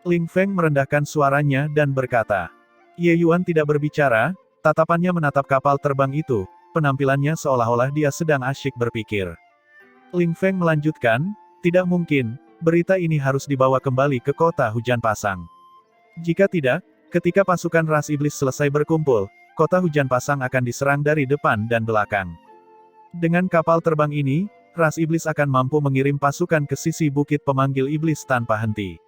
Speaker 1: Ling Feng merendahkan suaranya dan berkata. Ye Yuan tidak berbicara, tatapannya menatap kapal terbang itu, penampilannya seolah-olah dia sedang asyik berpikir. Ling Feng melanjutkan, tidak mungkin, berita ini harus dibawa kembali ke kota hujan pasang. Jika tidak, ketika pasukan ras iblis selesai berkumpul, kota hujan pasang akan diserang dari depan dan belakang. Dengan kapal terbang ini, ras iblis akan mampu mengirim pasukan ke sisi bukit pemanggil iblis tanpa henti.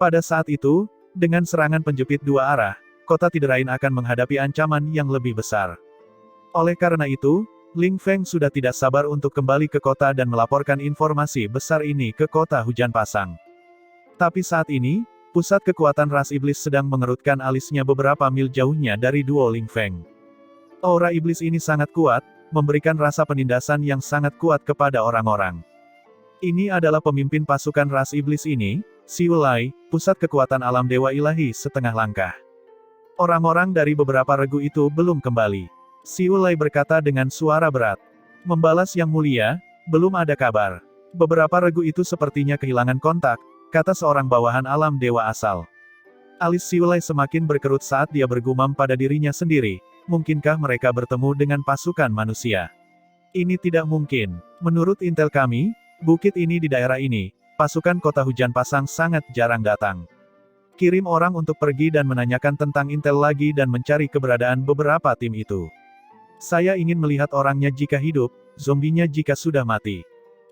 Speaker 1: Pada saat itu, dengan serangan penjepit dua arah, kota Tiderain akan menghadapi ancaman yang lebih besar. Oleh karena itu, Ling Feng sudah tidak sabar untuk kembali ke kota dan melaporkan informasi besar ini ke kota hujan pasang. Tapi saat ini, pusat kekuatan ras iblis sedang mengerutkan alisnya beberapa mil jauhnya dari duo Ling Feng. Aura iblis ini sangat kuat, memberikan rasa penindasan yang sangat kuat kepada orang-orang. Ini adalah pemimpin pasukan ras iblis ini, Xiu Lai, pusat kekuatan alam dewa ilahi setengah langkah. Orang-orang dari beberapa regu itu belum kembali. Xiu Lai berkata dengan suara berat. Membalas yang mulia, belum ada kabar. Beberapa regu itu sepertinya kehilangan kontak, kata seorang bawahan alam dewa asal. Alis Xiu Lai semakin berkerut saat dia bergumam pada dirinya sendiri. Mungkinkah mereka bertemu dengan pasukan manusia? Ini tidak mungkin. Menurut intel kami, bukit ini di daerah ini, pasukan kota hujan pasang sangat jarang datang. Kirim orang untuk pergi dan menanyakan tentang intel lagi dan mencari keberadaan beberapa tim itu. Saya ingin melihat orangnya jika hidup, zombinya jika sudah mati.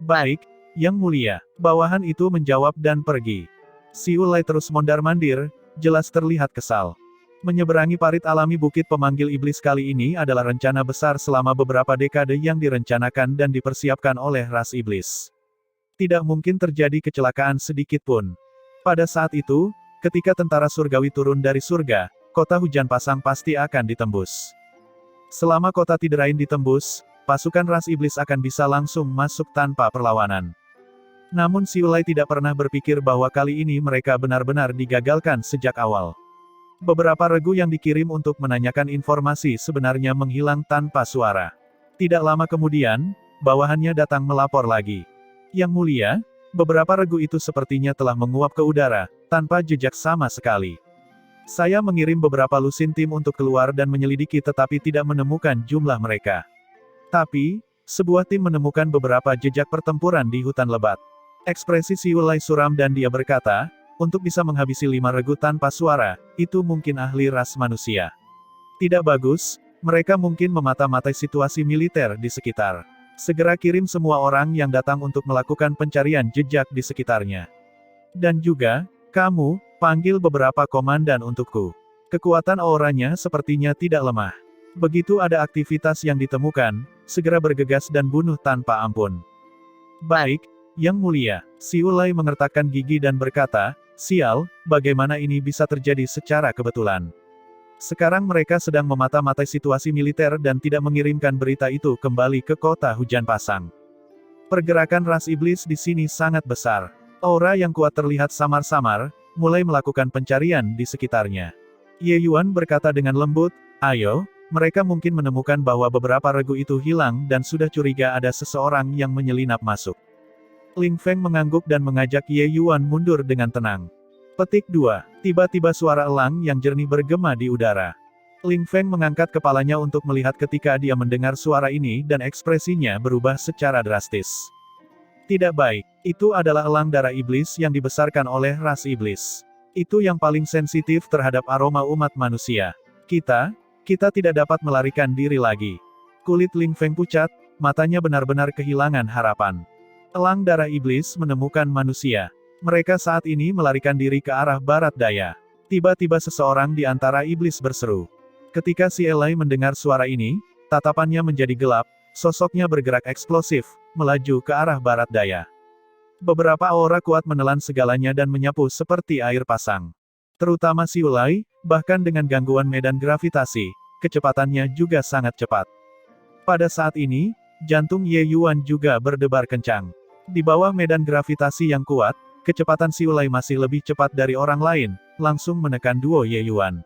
Speaker 1: Baik, Yang Mulia. Bawahan itu menjawab dan pergi. Xiu Lai terus mondar-mandir, jelas terlihat kesal. Menyeberangi parit alami bukit pemanggil iblis kali ini adalah rencana besar selama beberapa dekade yang direncanakan dan dipersiapkan oleh ras iblis. Tidak mungkin terjadi kecelakaan sedikit pun. Pada saat itu, ketika tentara surgawi turun dari surga, kota hujan pasang pasti akan ditembus. Selama kota Tiderain ditembus, pasukan ras iblis akan bisa langsung masuk tanpa perlawanan. Namun Xiu Lai tidak pernah berpikir bahwa kali ini mereka benar-benar digagalkan sejak awal. Beberapa regu yang dikirim untuk menanyakan informasi sebenarnya menghilang tanpa suara. Tidak lama kemudian, bawahannya datang melapor lagi. Yang Mulia, beberapa regu itu sepertinya telah menguap ke udara, tanpa jejak sama sekali. Saya mengirim beberapa lusin tim untuk keluar dan menyelidiki tetapi tidak menemukan jumlah mereka. Tapi, sebuah tim menemukan beberapa jejak pertempuran di hutan lebat. Ekspresi Xiu Lai suram dan dia berkata, untuk bisa menghabisi 5 regu tanpa suara, itu mungkin ahli ras manusia. Tidak bagus, mereka mungkin memata-matai situasi militer di sekitar. Segera kirim semua orang yang datang untuk melakukan pencarian jejak di sekitarnya. Dan juga, kamu, panggil beberapa komandan untukku. Kekuatan auranya sepertinya tidak lemah. Begitu ada aktivitas yang ditemukan, segera bergegas dan bunuh tanpa ampun. Baik, Yang Mulia. Xiu Lai mengertakkan gigi dan berkata, sial, bagaimana ini bisa terjadi secara kebetulan. Sekarang mereka sedang memata-matai situasi militer dan tidak mengirimkan berita itu kembali ke kota hujan pasang. Pergerakan ras iblis di sini sangat besar. Aura yang kuat terlihat samar-samar, mulai melakukan pencarian di sekitarnya. Ye Yuan berkata dengan lembut, "Ayo, mereka mungkin menemukan bahwa beberapa regu itu hilang dan sudah curiga ada seseorang yang menyelinap masuk." Ling Feng mengangguk dan mengajak Ye Yuan mundur dengan tenang. Petik 2. Tiba-tiba suara elang yang jernih bergema di udara. Ling Feng mengangkat kepalanya untuk melihat ketika dia mendengar suara ini dan ekspresinya berubah secara drastis. Tidak baik. Itu adalah elang darah iblis yang dibesarkan oleh ras iblis. Itu yang paling sensitif terhadap aroma umat manusia. Kita tidak dapat melarikan diri lagi. Kulit Ling Feng pucat, matanya benar-benar kehilangan harapan. Elang darah iblis menemukan manusia. Mereka saat ini melarikan diri ke arah barat daya. Tiba-tiba seseorang di antara iblis berseru. Ketika si Elai mendengar suara ini, tatapannya menjadi gelap, sosoknya bergerak eksplosif, melaju ke arah barat daya. Beberapa aura kuat menelan segalanya dan menyapu seperti air pasang. Terutama si Ulai, bahkan dengan gangguan medan gravitasi, kecepatannya juga sangat cepat. Pada saat ini, jantung Ye Yuan juga berdebar kencang. Di bawah medan gravitasi yang kuat, kecepatan si Ulai masih lebih cepat dari orang lain, langsung menekan duo Ye Yuan.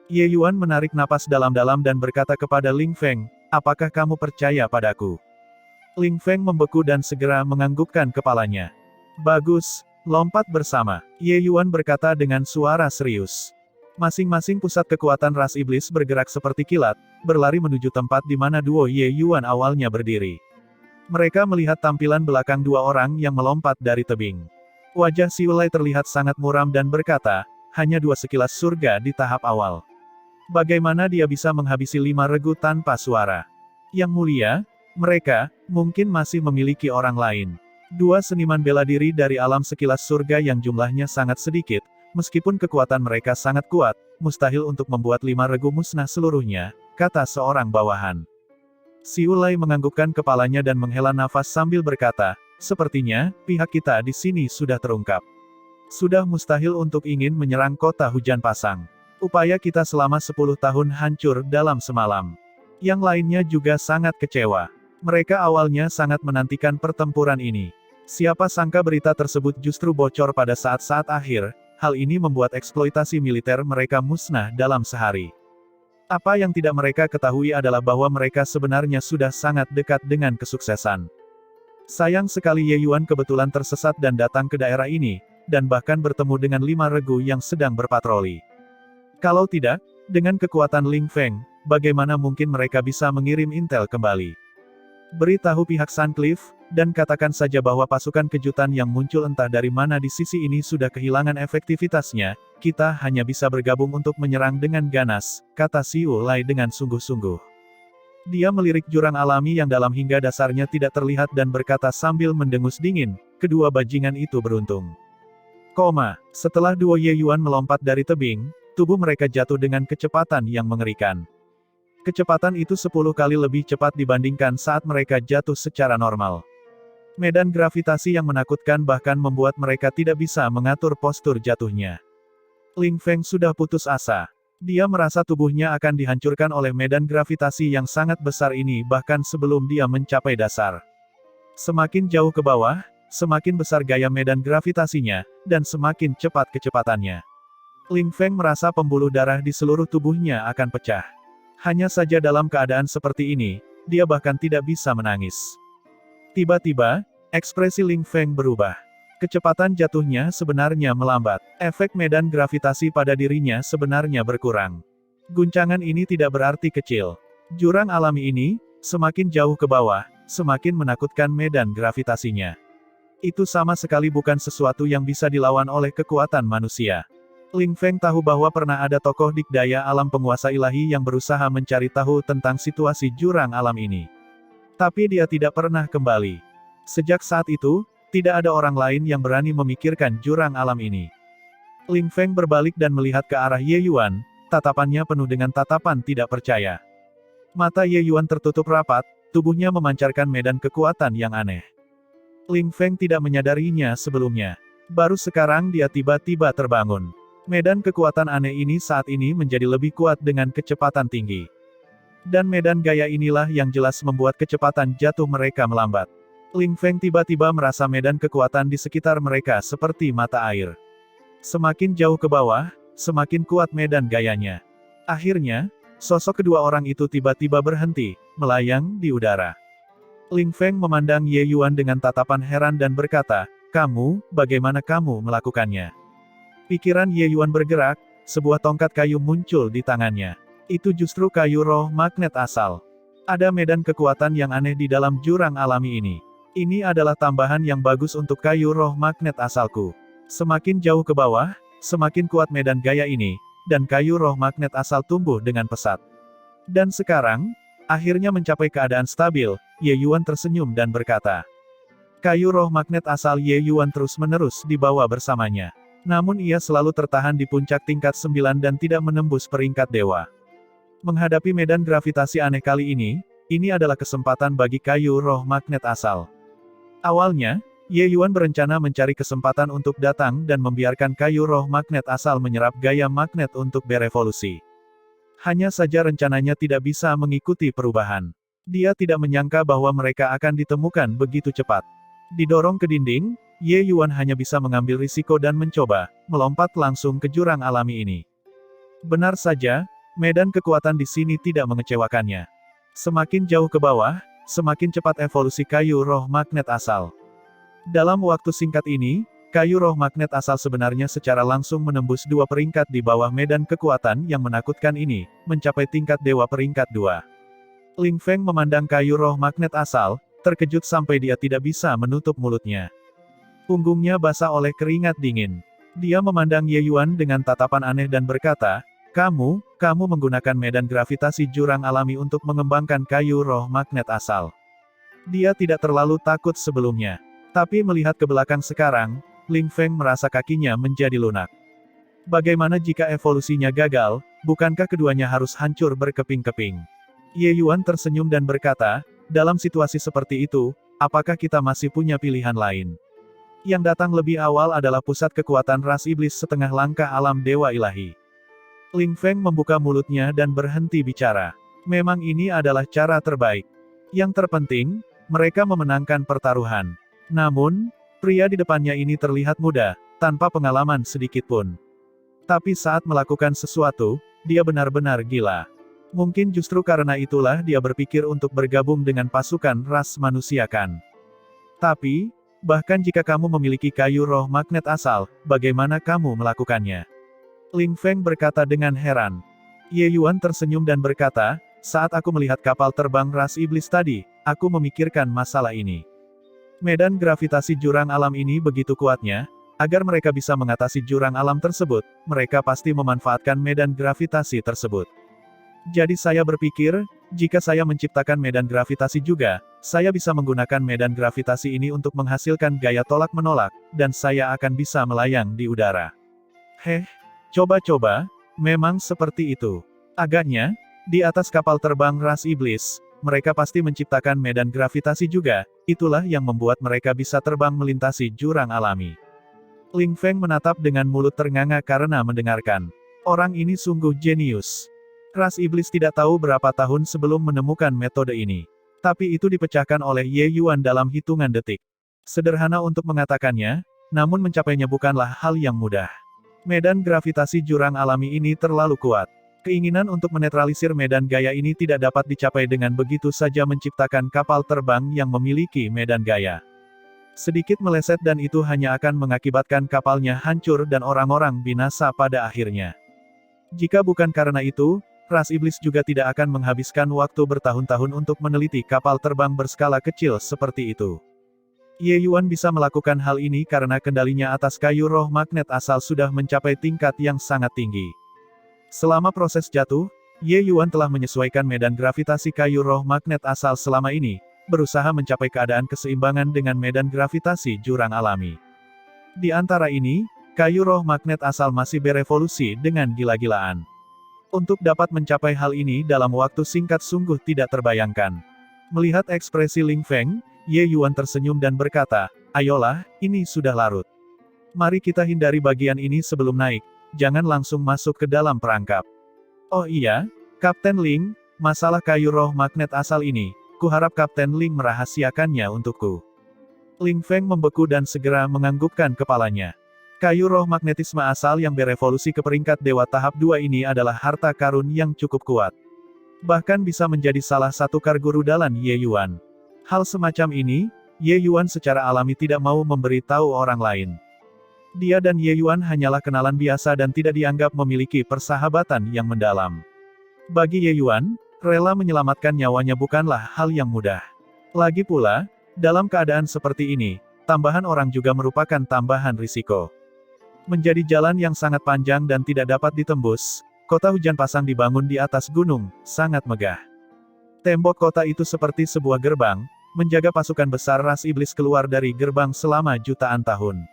Speaker 1: Ye Yuan menarik napas dalam-dalam dan berkata kepada Ling Feng, "Apakah kamu percaya padaku?" Ling Feng membeku dan segera menganggukkan kepalanya. "Bagus, lompat bersama," Ye Yuan berkata dengan suara serius. Masing-masing pusat kekuatan ras iblis bergerak seperti kilat, berlari menuju tempat di mana duo Ye Yuan awalnya berdiri. Mereka melihat tampilan belakang dua orang yang melompat dari tebing. Wajah si Ulai terlihat sangat muram dan berkata, "Hanya dua sekilas surga di tahap awal. Bagaimana dia bisa menghabisi 5 regu tanpa suara? Yang mulia, mereka mungkin masih memiliki orang lain." Dua seniman bela diri dari alam sekilas surga yang jumlahnya sangat sedikit, meskipun kekuatan mereka sangat kuat, mustahil untuk membuat 5 regu musnah seluruhnya, kata seorang bawahan. Si Ulai menganggukkan kepalanya dan menghela nafas sambil berkata, "Sepertinya, pihak kita di sini sudah terungkap. Sudah mustahil untuk ingin menyerang kota hujan pasang. Upaya kita selama 10 tahun hancur dalam semalam." Yang lainnya juga sangat kecewa. Mereka awalnya sangat menantikan pertempuran ini. Siapa sangka berita tersebut justru bocor pada saat-saat akhir, hal ini membuat eksploitasi militer mereka musnah dalam sehari. Apa yang tidak mereka ketahui adalah bahwa mereka sebenarnya sudah sangat dekat dengan kesuksesan. Sayang sekali Ye Yuan kebetulan tersesat dan datang ke daerah ini, dan bahkan bertemu dengan 5 regu yang sedang berpatroli. Kalau tidak, dengan kekuatan Ling Feng, bagaimana mungkin mereka bisa mengirim intel kembali? Beritahu pihak Sun Cliff, dan katakan saja bahwa pasukan kejutan yang muncul entah dari mana di sisi ini sudah kehilangan efektivitasnya, kita hanya bisa bergabung untuk menyerang dengan ganas, kata si Ulai dengan sungguh-sungguh. Dia melirik jurang alami yang dalam hingga dasarnya tidak terlihat dan berkata sambil mendengus dingin, "Kedua bajingan itu beruntung." Setelah duo Ye Yuan melompat dari tebing, tubuh mereka jatuh dengan kecepatan yang mengerikan. Kecepatan itu 10 kali lebih cepat dibandingkan saat mereka jatuh secara normal. Medan gravitasi yang menakutkan bahkan membuat mereka tidak bisa mengatur postur jatuhnya. Ling Feng sudah putus asa. Dia merasa tubuhnya akan dihancurkan oleh medan gravitasi yang sangat besar ini bahkan sebelum dia mencapai dasar. Semakin jauh ke bawah, semakin besar gaya medan gravitasinya, dan semakin cepat kecepatannya. Ling Feng merasa pembuluh darah di seluruh tubuhnya akan pecah. Hanya saja dalam keadaan seperti ini, dia bahkan tidak bisa menangis. Tiba-tiba, ekspresi Ling Feng berubah. Kecepatan jatuhnya sebenarnya melambat. Efek medan gravitasi pada dirinya sebenarnya berkurang. Guncangan ini tidak berarti kecil. Jurang alami ini, semakin jauh ke bawah, semakin menakutkan medan gravitasinya. Itu sama sekali bukan sesuatu yang bisa dilawan oleh kekuatan manusia. Ling Feng tahu bahwa pernah ada tokoh dikdaya alam penguasa ilahi yang berusaha mencari tahu tentang situasi jurang alam ini. Tapi dia tidak pernah kembali. Sejak saat itu, tidak ada orang lain yang berani memikirkan jurang alam ini. Ling Feng berbalik dan melihat ke arah Ye Yuan, tatapannya penuh dengan tatapan tidak percaya. Mata Ye Yuan tertutup rapat, tubuhnya memancarkan medan kekuatan yang aneh. Ling Feng tidak menyadarinya sebelumnya. Baru sekarang dia tiba-tiba terbangun. Medan kekuatan aneh ini saat ini menjadi lebih kuat dengan kecepatan tinggi. Dan medan gaya inilah yang jelas membuat kecepatan jatuh mereka melambat. Ling Feng tiba-tiba merasa medan kekuatan di sekitar mereka seperti mata air. Semakin jauh ke bawah, semakin kuat medan gayanya. Akhirnya, sosok kedua orang itu tiba-tiba berhenti, melayang di udara. Ling Feng memandang Ye Yuan dengan tatapan heran dan berkata, "Kamu, bagaimana kamu melakukannya?" Pikiran Ye Yuan bergerak, sebuah tongkat kayu muncul di tangannya. Itu justru kayu roh magnet asal. Ada medan kekuatan yang aneh di dalam jurang alami ini. Ini adalah tambahan yang bagus untuk kayu roh magnet asalku. Semakin jauh ke bawah, semakin kuat medan gaya ini, dan kayu roh magnet asal tumbuh dengan pesat. Dan sekarang, akhirnya mencapai keadaan stabil, Ye Yuan tersenyum dan berkata. Kayu roh magnet asal Ye Yuan terus-menerus dibawa bersamanya. Namun ia selalu tertahan di puncak tingkat 9 dan tidak menembus peringkat dewa. Menghadapi medan gravitasi aneh kali ini adalah kesempatan bagi kayu roh magnet asal. Awalnya, Ye Yuan berencana mencari kesempatan untuk datang dan membiarkan kayu roh magnet asal menyerap gaya magnet untuk berevolusi. Hanya saja rencananya tidak bisa mengikuti perubahan. Dia tidak menyangka bahwa mereka akan ditemukan begitu cepat. Didorong ke dinding, Ye Yuan hanya bisa mengambil risiko dan mencoba melompat langsung ke jurang alami ini. Benar saja, medan kekuatan di sini tidak mengecewakannya. Semakin jauh ke bawah, semakin cepat evolusi kayu roh magnet asal. Dalam waktu singkat ini, kayu roh magnet asal sebenarnya secara langsung menembus 2 peringkat di bawah medan kekuatan yang menakutkan ini, mencapai tingkat dewa peringkat 2. Ling Feng memandang kayu roh magnet asal, terkejut sampai dia tidak bisa menutup mulutnya. Punggungnya basah oleh keringat dingin. Dia memandang Ye Yuan dengan tatapan aneh dan berkata, kamu menggunakan medan gravitasi jurang alami untuk mengembangkan kayu roh magnet asal. Dia tidak terlalu takut sebelumnya. Tapi melihat ke belakang sekarang, Ling Feng merasa kakinya menjadi lunak. Bagaimana jika evolusinya gagal, bukankah keduanya harus hancur berkeping-keping? Ye Yuan tersenyum dan berkata, dalam situasi seperti itu, apakah kita masih punya pilihan lain? Yang datang lebih awal adalah pusat kekuatan ras iblis setengah langkah alam dewa ilahi. Ling Feng membuka mulutnya dan berhenti bicara. Memang ini adalah cara terbaik. Yang terpenting, mereka memenangkan pertaruhan. Namun, pria di depannya ini terlihat muda, tanpa pengalaman sedikit pun. Tapi saat melakukan sesuatu, dia benar-benar gila. Mungkin justru karena itulah dia berpikir untuk bergabung dengan pasukan ras manusia kan. Tapi, bahkan jika kamu memiliki kayu roh magnet asal, bagaimana kamu melakukannya? Ling Feng berkata dengan heran. Ye Yuan tersenyum dan berkata, saat aku melihat kapal terbang ras iblis tadi, aku memikirkan masalah ini. Medan gravitasi jurang alam ini begitu kuatnya, agar mereka bisa mengatasi jurang alam tersebut, mereka pasti memanfaatkan medan gravitasi tersebut. Jadi saya berpikir, jika saya menciptakan medan gravitasi juga, saya bisa menggunakan medan gravitasi ini untuk menghasilkan gaya tolak-menolak, dan saya akan bisa melayang di udara. Coba-coba, memang seperti itu. Agaknya, di atas kapal terbang ras iblis, mereka pasti menciptakan medan gravitasi juga, itulah yang membuat mereka bisa terbang melintasi jurang alami. Ling Feng menatap dengan mulut ternganga karena mendengarkan. Orang ini sungguh jenius. Ras iblis tidak tahu berapa tahun sebelum menemukan metode ini. Tapi itu dipecahkan oleh Ye Yuan dalam hitungan detik. Sederhana untuk mengatakannya, namun mencapainya bukanlah hal yang mudah. Medan gravitasi jurang alami ini terlalu kuat. Keinginan untuk menetralisir medan gaya ini tidak dapat dicapai dengan begitu saja menciptakan kapal terbang yang memiliki medan gaya. Sedikit meleset dan itu hanya akan mengakibatkan kapalnya hancur dan orang-orang binasa pada akhirnya. Jika bukan karena itu, ras iblis juga tidak akan menghabiskan waktu bertahun-tahun untuk meneliti kapal terbang berskala kecil seperti itu. Ye Yuan bisa melakukan hal ini karena kendalinya atas kayu roh magnet asal sudah mencapai tingkat yang sangat tinggi. Selama proses jatuh, Ye Yuan telah menyesuaikan medan gravitasi kayu roh magnet asal selama ini, berusaha mencapai keadaan keseimbangan dengan medan gravitasi jurang alami. Di antara ini, kayu roh magnet asal masih berevolusi dengan gila-gilaan. Untuk dapat mencapai hal ini dalam waktu singkat sungguh tidak terbayangkan. Melihat ekspresi Ling Feng, Ye Yuan tersenyum dan berkata, ayolah, ini sudah larut. Mari kita hindari bagian ini sebelum naik, jangan langsung masuk ke dalam perangkap. Oh iya, Kapten Ling, masalah kayu roh magnet asal ini, kuharap Kapten Ling merahasiakannya untukku. Ling Feng membeku dan segera menganggukkan kepalanya. Kayu roh magnetisme asal yang berevolusi ke peringkat dewa tahap 2 ini adalah harta karun yang cukup kuat. Bahkan bisa menjadi salah satu kargo rudalan Ye Yuan. Hal semacam ini, Ye Yuan secara alami tidak mau memberitahu orang lain. Dia dan Ye Yuan hanyalah kenalan biasa dan tidak dianggap memiliki persahabatan yang mendalam. Bagi Ye Yuan, rela menyelamatkan nyawanya bukanlah hal yang mudah. Lagi pula, dalam keadaan seperti ini, tambahan orang juga merupakan tambahan risiko. Menjadi jalan yang sangat panjang dan tidak dapat ditembus, kota hujan pasang dibangun di atas gunung, sangat megah. Tembok kota itu seperti sebuah gerbang, menjaga pasukan besar ras iblis keluar dari gerbang selama jutaan tahun.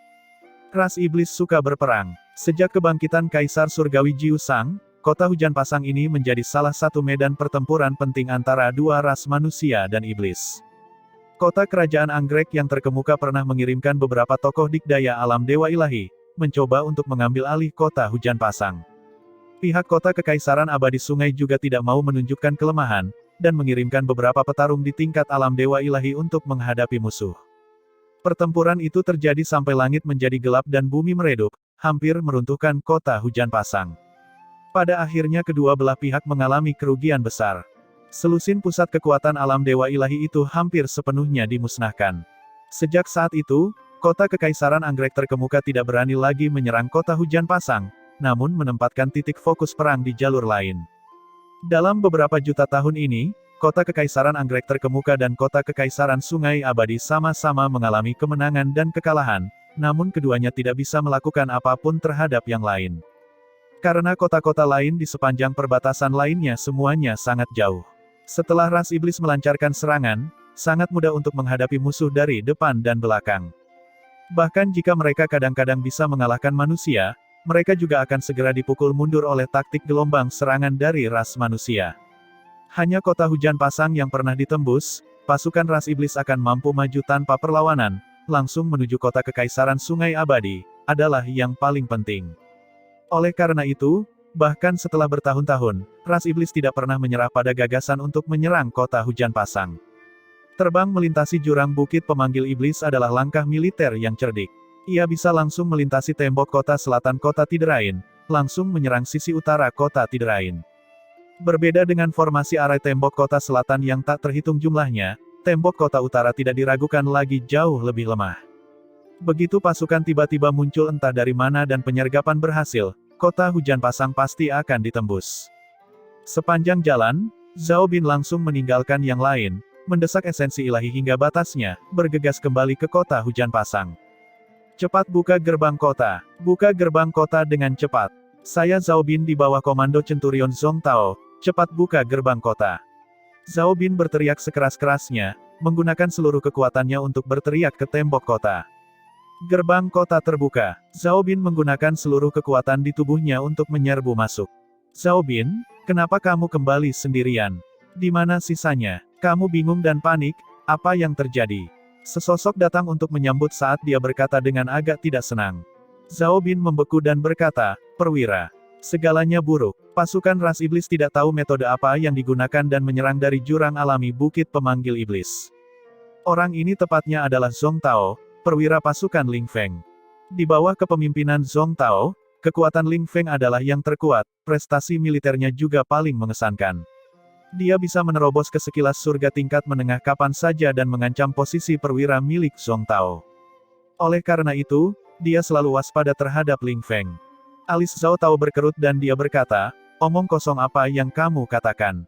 Speaker 1: Ras iblis suka berperang. Sejak kebangkitan Kaisar Surgawi Jiu Sang, kota hujan pasang ini menjadi salah satu medan pertempuran penting antara dua ras manusia dan iblis. Kota kerajaan anggrek yang terkemuka pernah mengirimkan beberapa tokoh dikdaya alam dewa ilahi, mencoba untuk mengambil alih kota hujan pasang. Pihak kota kekaisaran abadi sungai juga tidak mau menunjukkan kelemahan, dan mengirimkan beberapa petarung di tingkat alam dewa ilahi untuk menghadapi musuh. Pertempuran itu terjadi sampai langit menjadi gelap dan bumi meredup, hampir meruntuhkan kota hujan pasang. Pada akhirnya kedua belah pihak mengalami kerugian besar. Selusin pusat kekuatan alam dewa ilahi itu hampir sepenuhnya dimusnahkan. Sejak saat itu, kota kekaisaran anggrek terkemuka tidak berani lagi menyerang kota hujan pasang, namun menempatkan titik fokus perang di jalur lain. Dalam beberapa juta tahun ini, kota kekaisaran anggrek terkemuka dan kota kekaisaran sungai abadi sama-sama mengalami kemenangan dan kekalahan, namun keduanya tidak bisa melakukan apapun terhadap yang lain. Karena kota-kota lain di sepanjang perbatasan lainnya semuanya sangat jauh. Setelah ras iblis melancarkan serangan, sangat mudah untuk menghadapi musuh dari depan dan belakang. Bahkan jika mereka kadang-kadang bisa mengalahkan manusia, mereka juga akan segera dipukul mundur oleh taktik gelombang serangan dari ras manusia. Hanya kota hujan pasang yang pernah ditembus, pasukan ras iblis akan mampu maju tanpa perlawanan, langsung menuju kota kekaisaran sungai abadi, adalah yang paling penting. Oleh karena itu, bahkan setelah bertahun-tahun, ras iblis tidak pernah menyerah pada gagasan untuk menyerang kota hujan pasang. Terbang melintasi jurang bukit pemanggil iblis adalah langkah militer yang cerdik. Ia bisa langsung melintasi tembok kota selatan kota Tiderain, langsung menyerang sisi utara kota Tiderain. Berbeda dengan formasi arai tembok kota selatan yang tak terhitung jumlahnya, tembok kota utara tidak diragukan lagi jauh lebih lemah. Begitu pasukan tiba-tiba muncul entah dari mana dan penyergapan berhasil, kota hujan pasang pasti akan ditembus. Sepanjang jalan, Zhao Bin langsung meninggalkan yang lain, mendesak esensi ilahi hingga batasnya, bergegas kembali ke kota hujan pasang. Cepat buka gerbang kota. Buka gerbang kota dengan cepat. Saya Zhao Bin di bawah komando Centurion Zhong Tao, cepat buka gerbang kota. Zhao Bin berteriak sekeras-kerasnya, menggunakan seluruh kekuatannya untuk berteriak ke tembok kota. Gerbang kota terbuka. Zhao Bin menggunakan seluruh kekuatan di tubuhnya untuk menyerbu masuk. Zhao Bin, kenapa kamu kembali sendirian? Di mana sisanya? Kamu bingung dan panik, apa yang terjadi? Sesosok datang untuk menyambut saat dia berkata dengan agak tidak senang. Zhao Bin membeku dan berkata, perwira. Segalanya buruk. Pasukan ras iblis tidak tahu metode apa yang digunakan dan menyerang dari jurang alami bukit pemanggil iblis. Orang ini tepatnya adalah Zhong Tao, perwira pasukan Ling Feng. Di bawah kepemimpinan Zhong Tao, kekuatan Ling Feng adalah yang terkuat, prestasi militernya juga paling mengesankan. Dia bisa menerobos ke sekilas surga tingkat menengah kapan saja dan mengancam posisi perwira milik Zhong Tao. Oleh karena itu, dia selalu waspada terhadap Ling Feng. Alis Zhao Tao berkerut dan dia berkata, omong kosong apa yang kamu katakan?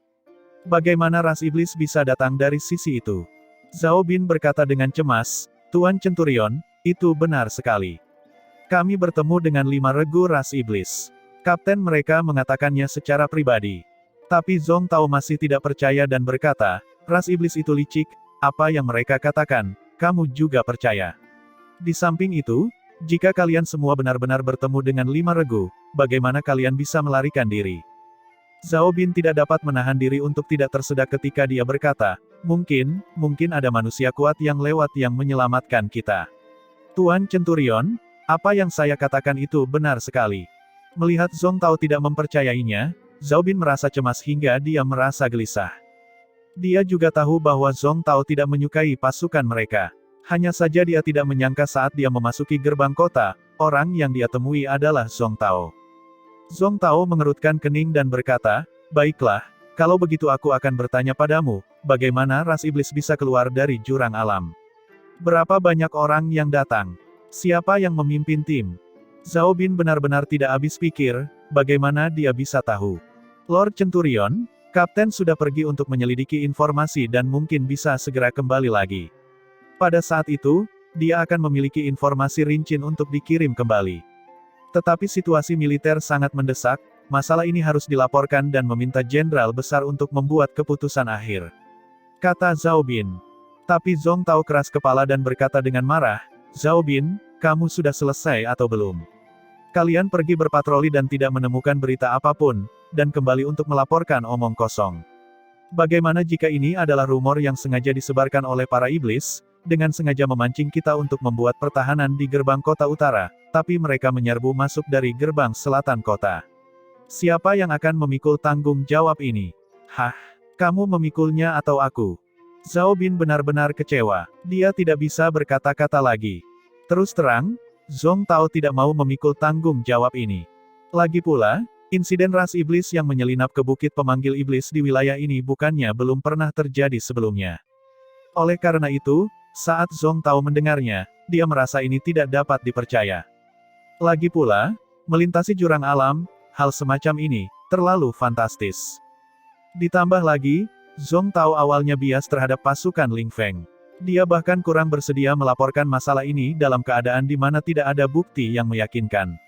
Speaker 1: Bagaimana ras iblis bisa datang dari sisi itu? Zhao Bin berkata dengan cemas, Tuan Centurion, itu benar sekali. Kami bertemu dengan 5 regu ras iblis. Kapten mereka mengatakannya secara pribadi. Tapi Zhong Tao masih tidak percaya dan berkata, ras iblis itu licik, apa yang mereka katakan, kamu juga percaya. Di samping itu, jika kalian semua benar-benar bertemu dengan 5 regu, bagaimana kalian bisa melarikan diri? Zhao Bin tidak dapat menahan diri untuk tidak tersedak ketika dia berkata, mungkin ada manusia kuat yang lewat yang menyelamatkan kita. Tuan Centurion, apa yang saya katakan itu benar sekali. Melihat Zhong Tao tidak mempercayainya, Zhao Bin merasa cemas hingga dia merasa gelisah. Dia juga tahu bahwa Zhong Tao tidak menyukai pasukan mereka. Hanya saja dia tidak menyangka saat dia memasuki gerbang kota, orang yang dia temui adalah Zhong Tao. Zhong Tao mengerutkan kening dan berkata, "Baiklah, kalau begitu aku akan bertanya padamu, bagaimana ras iblis bisa keluar dari jurang alam? Berapa banyak orang yang datang? Siapa yang memimpin tim?" Zhao Bin benar-benar tidak habis pikir, bagaimana dia bisa tahu. Lord Centurion, Kapten sudah pergi untuk menyelidiki informasi dan mungkin bisa segera kembali lagi. Pada saat itu, dia akan memiliki informasi rinci untuk dikirim kembali. Tetapi situasi militer sangat mendesak, masalah ini harus dilaporkan dan meminta jenderal besar untuk membuat keputusan akhir. Kata Zhao Bin. Tapi Zhong Tao keras kepala dan berkata dengan marah, "Zhao Bin, kamu sudah selesai atau belum? Kalian pergi berpatroli dan tidak menemukan berita apapun, dan kembali untuk melaporkan omong kosong. Bagaimana jika ini adalah rumor yang sengaja disebarkan oleh para iblis, dengan sengaja memancing kita untuk membuat pertahanan di gerbang kota utara, tapi mereka menyerbu masuk dari gerbang selatan kota? Siapa yang akan memikul tanggung jawab ini?" "Hah? Kamu memikulnya atau aku?" Zhao Bin benar-benar kecewa. Dia tidak bisa berkata-kata lagi. Terus terang, Zhong Tao tidak mau memikul tanggung jawab ini. Lagi pula, insiden ras iblis yang menyelinap ke bukit pemanggil iblis di wilayah ini bukannya belum pernah terjadi sebelumnya. Oleh karena itu, saat Zhong Tao mendengarnya, dia merasa ini tidak dapat dipercaya. Lagi pula, melintasi jurang alam, hal semacam ini, terlalu fantastis. Ditambah lagi, Zhong Tao awalnya bias terhadap pasukan Ling Feng. Dia bahkan kurang bersedia melaporkan masalah ini dalam keadaan di mana tidak ada bukti yang meyakinkan.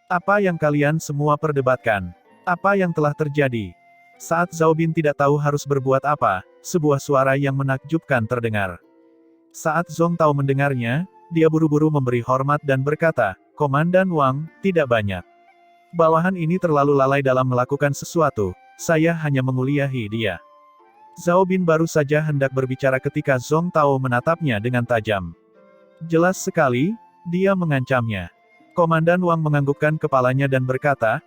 Speaker 1: "Apa yang kalian semua perdebatkan? Apa yang telah terjadi?" Saat Zhao Bin tidak tahu harus berbuat apa, sebuah suara yang menakjubkan terdengar. Saat Zhong Tao mendengarnya, dia buru-buru memberi hormat dan berkata, "Komandan Wang, tidak banyak. Bawahan ini terlalu lalai dalam melakukan sesuatu, saya hanya menguliahi dia." Zhao Bin baru saja hendak berbicara ketika Zhong Tao menatapnya dengan tajam. Jelas sekali, dia mengancamnya. Komandan Wang menganggukkan kepalanya dan berkata,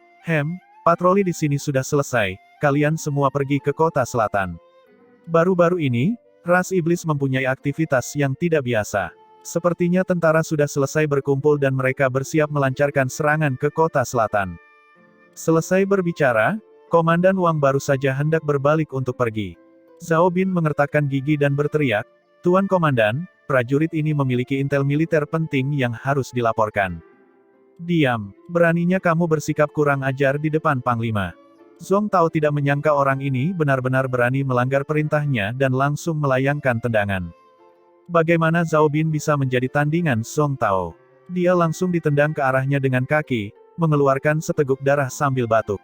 Speaker 1: Patroli di sini sudah selesai, kalian semua pergi ke kota selatan." Baru-baru ini, ras iblis mempunyai aktivitas yang tidak biasa. Sepertinya tentara sudah selesai berkumpul dan mereka bersiap melancarkan serangan ke kota selatan. Selesai berbicara, Komandan Wang baru saja hendak berbalik untuk pergi. Zhao Bin mengertakkan gigi dan berteriak, "Tuan Komandan, prajurit ini memiliki intel militer penting yang harus dilaporkan." "Diam, beraninya kamu bersikap kurang ajar di depan Panglima." Zhong Tao tidak menyangka orang ini benar-benar berani melanggar perintahnya dan langsung melayangkan tendangan. Bagaimana Zhao Bin bisa menjadi tandingan Zhong Tao? Dia langsung ditendang ke arahnya dengan kaki, mengeluarkan seteguk darah sambil batuk.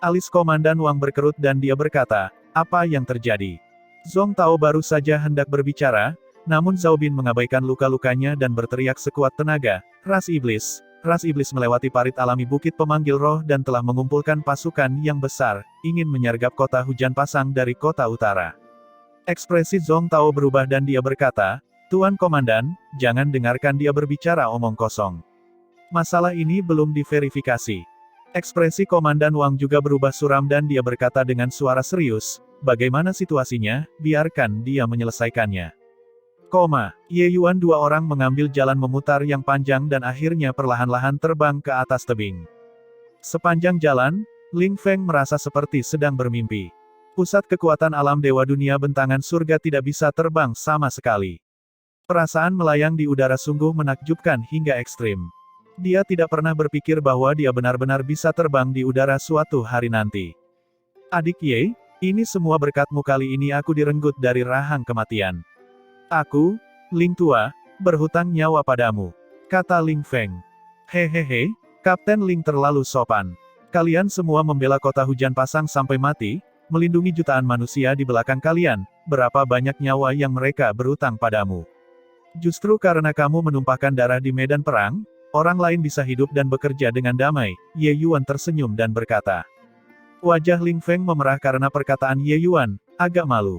Speaker 1: Alis Komandan Wang berkerut dan dia berkata, "Apa yang terjadi?" Zhong Tao baru saja hendak berbicara, namun Zhao Bin mengabaikan luka-lukanya dan berteriak sekuat tenaga, "Ras iblis! Ras iblis melewati parit alami bukit pemanggil roh dan telah mengumpulkan pasukan yang besar, ingin menyergap kota hujan pasang dari kota utara." Ekspresi Zhong Tao berubah dan dia berkata, "Tuan Komandan, jangan dengarkan dia berbicara omong kosong. Masalah ini belum diverifikasi." Ekspresi Komandan Wang juga berubah suram dan dia berkata dengan suara serius, "Bagaimana situasinya, biarkan dia menyelesaikannya." Ye Yuan dua orang mengambil jalan memutar yang panjang dan akhirnya perlahan-lahan terbang ke atas tebing. Sepanjang jalan, Ling Feng merasa seperti sedang bermimpi. Pusat kekuatan alam dewa dunia bentangan surga tidak bisa terbang sama sekali. Perasaan melayang di udara sungguh menakjubkan hingga ekstrim. Dia tidak pernah berpikir bahwa dia benar-benar bisa terbang di udara suatu hari nanti. "Adik Ye, ini semua berkatmu, kali ini aku direnggut dari rahang kematian. Aku, Ling Tua, berhutang nyawa padamu," kata Ling Feng. "Hehehe, Kapten Ling terlalu sopan. Kalian semua membela kota hujan pasang sampai mati, melindungi jutaan manusia di belakang kalian, berapa banyak nyawa yang mereka berutang padamu. Justru karena kamu menumpahkan darah di medan perang, orang lain bisa hidup dan bekerja dengan damai." Ye Yuan tersenyum dan berkata. Wajah Ling Feng memerah karena perkataan Ye Yuan, agak malu.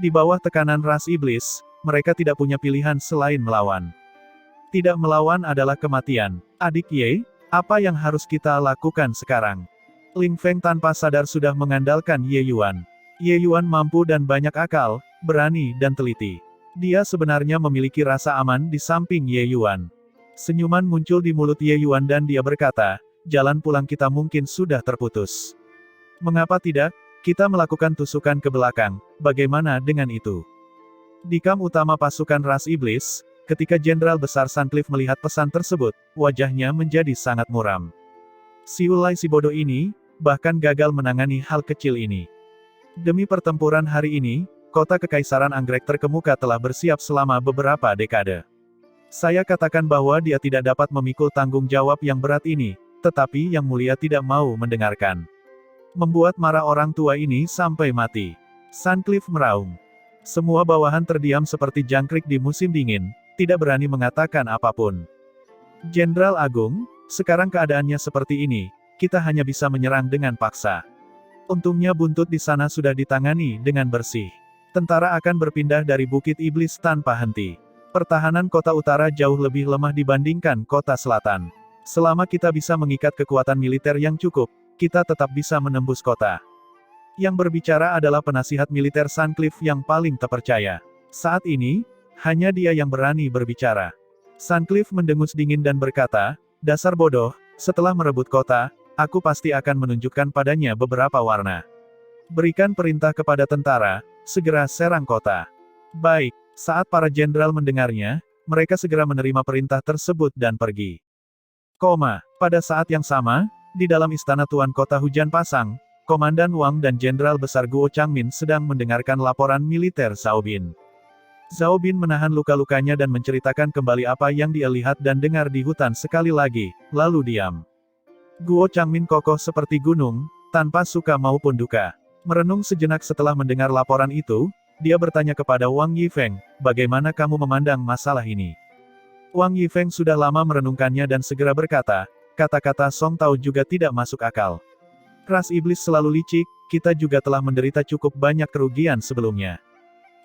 Speaker 1: Di bawah tekanan ras iblis, mereka tidak punya pilihan selain melawan. Tidak melawan adalah kematian. "Adik Ye, apa yang harus kita lakukan sekarang?" Ling Feng tanpa sadar sudah mengandalkan Ye Yuan. Ye Yuan mampu dan banyak akal, berani dan teliti. Dia sebenarnya memiliki rasa aman di samping Ye Yuan. Senyuman muncul di mulut Ye Yuan dan dia berkata, jalan pulang kita mungkin sudah terputus. Mengapa tidak? Kita melakukan tusukan ke belakang, bagaimana dengan itu? Di kamp utama pasukan ras iblis, ketika Jenderal Besar Sutcliffe melihat pesan tersebut, wajahnya menjadi sangat muram. Si ulai si bodoh ini, bahkan gagal menangani hal kecil ini. Demi pertempuran hari ini, kota Kekaisaran Anggrek terkemuka telah bersiap selama beberapa dekade. Saya katakan bahwa dia tidak dapat memikul tanggung jawab yang berat ini, tetapi Yang Mulia tidak mau mendengarkan. Membuat marah orang tua ini sampai mati. Sutcliffe meraung. Semua bawahan terdiam seperti jangkrik di musim dingin, tidak berani mengatakan apapun. Jenderal Agung, sekarang keadaannya seperti ini, kita hanya bisa menyerang dengan paksa. Untungnya buntut di sana sudah ditangani dengan bersih. Tentara akan berpindah dari Bukit Iblis tanpa henti. Pertahanan kota utara jauh lebih lemah dibandingkan kota selatan. Selama kita bisa mengikat kekuatan militer yang cukup, kita tetap bisa menembus kota. Yang berbicara adalah penasihat militer Sutcliffe yang paling terpercaya. Saat ini, hanya dia yang berani berbicara. Sutcliffe mendengus dingin dan berkata, dasar bodoh, setelah merebut kota, aku pasti akan menunjukkan padanya beberapa warna. Berikan perintah kepada tentara, segera serang kota. Baik, saat para jenderal mendengarnya, mereka segera menerima perintah tersebut dan pergi. Pada saat yang sama, di dalam istana Tuan Kota Hujan Pasang, Komandan Wang dan Jenderal Besar Guo Changmin sedang mendengarkan laporan militer Zhao Bin. Zhao Bin menahan luka-lukanya dan menceritakan kembali apa yang dia lihat dan dengar di hutan sekali lagi, lalu diam. Guo Changmin kokoh seperti gunung, tanpa suka maupun duka. Merenung sejenak setelah mendengar laporan itu, dia bertanya kepada Wang Yifeng, bagaimana kamu memandang masalah ini? Wang Yifeng sudah lama merenungkannya dan segera berkata, kata-kata Song Tao juga tidak masuk akal. Ras iblis selalu licik, kita juga telah menderita cukup banyak kerugian sebelumnya.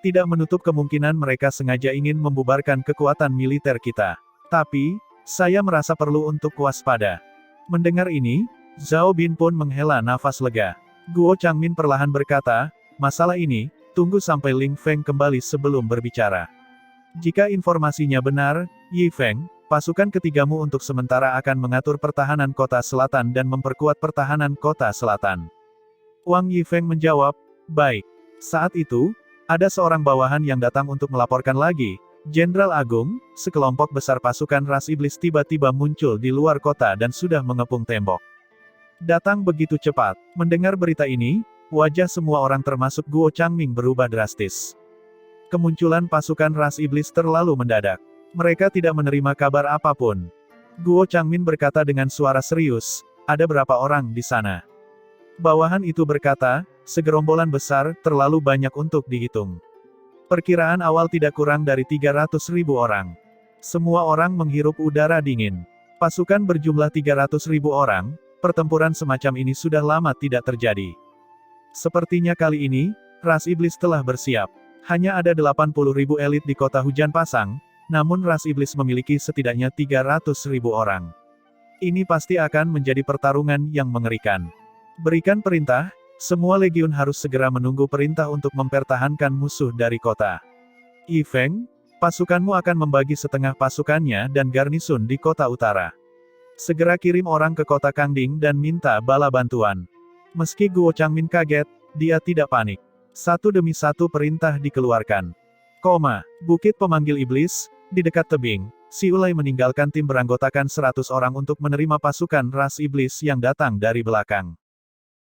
Speaker 1: Tidak menutup kemungkinan mereka sengaja ingin membubarkan kekuatan militer kita. Tapi, saya merasa perlu untuk waspada. Mendengar ini, Zhao Bin pun menghela nafas lega. Guo Changmin perlahan berkata, masalah ini, tunggu sampai Ling Feng kembali sebelum berbicara. Jika informasinya benar, Yi Feng, pasukan ketigamu untuk sementara akan mengatur pertahanan kota selatan dan memperkuat pertahanan kota selatan. Wang Yifeng menjawab, baik. Saat itu, ada seorang bawahan yang datang untuk melaporkan lagi, Jenderal Agung, sekelompok besar pasukan ras iblis tiba-tiba muncul di luar kota dan sudah mengepung tembok. Datang begitu cepat. Mendengar berita ini, wajah semua orang termasuk Guo Changmin berubah drastis. Kemunculan pasukan ras iblis terlalu mendadak. Mereka tidak menerima kabar apapun. Guo Changmin berkata dengan suara serius, ada berapa orang di sana? Bawahan itu berkata, segerombolan besar, terlalu banyak untuk dihitung. Perkiraan awal tidak kurang dari 300.000 orang. Semua orang menghirup udara dingin. Pasukan berjumlah 300.000 orang, pertempuran semacam ini sudah lama tidak terjadi. Sepertinya kali ini, ras iblis telah bersiap. Hanya ada 80.000 elit di kota Hujan Pasang, namun ras iblis memiliki setidaknya 300.000 orang. Ini pasti akan menjadi pertarungan yang mengerikan. Berikan perintah, semua legiun harus segera menunggu perintah untuk mempertahankan musuh dari kota. Yi Feng, pasukanmu akan membagi setengah pasukannya dan garnison di kota utara. Segera kirim orang ke kota Kangding dan minta bala bantuan. Meski Guo Changmin kaget, dia tidak panik. Satu demi satu perintah dikeluarkan. Bukit Pemanggil Iblis, di dekat tebing, si Ulai meninggalkan tim beranggotakan 100 orang untuk menerima pasukan ras iblis yang datang dari belakang.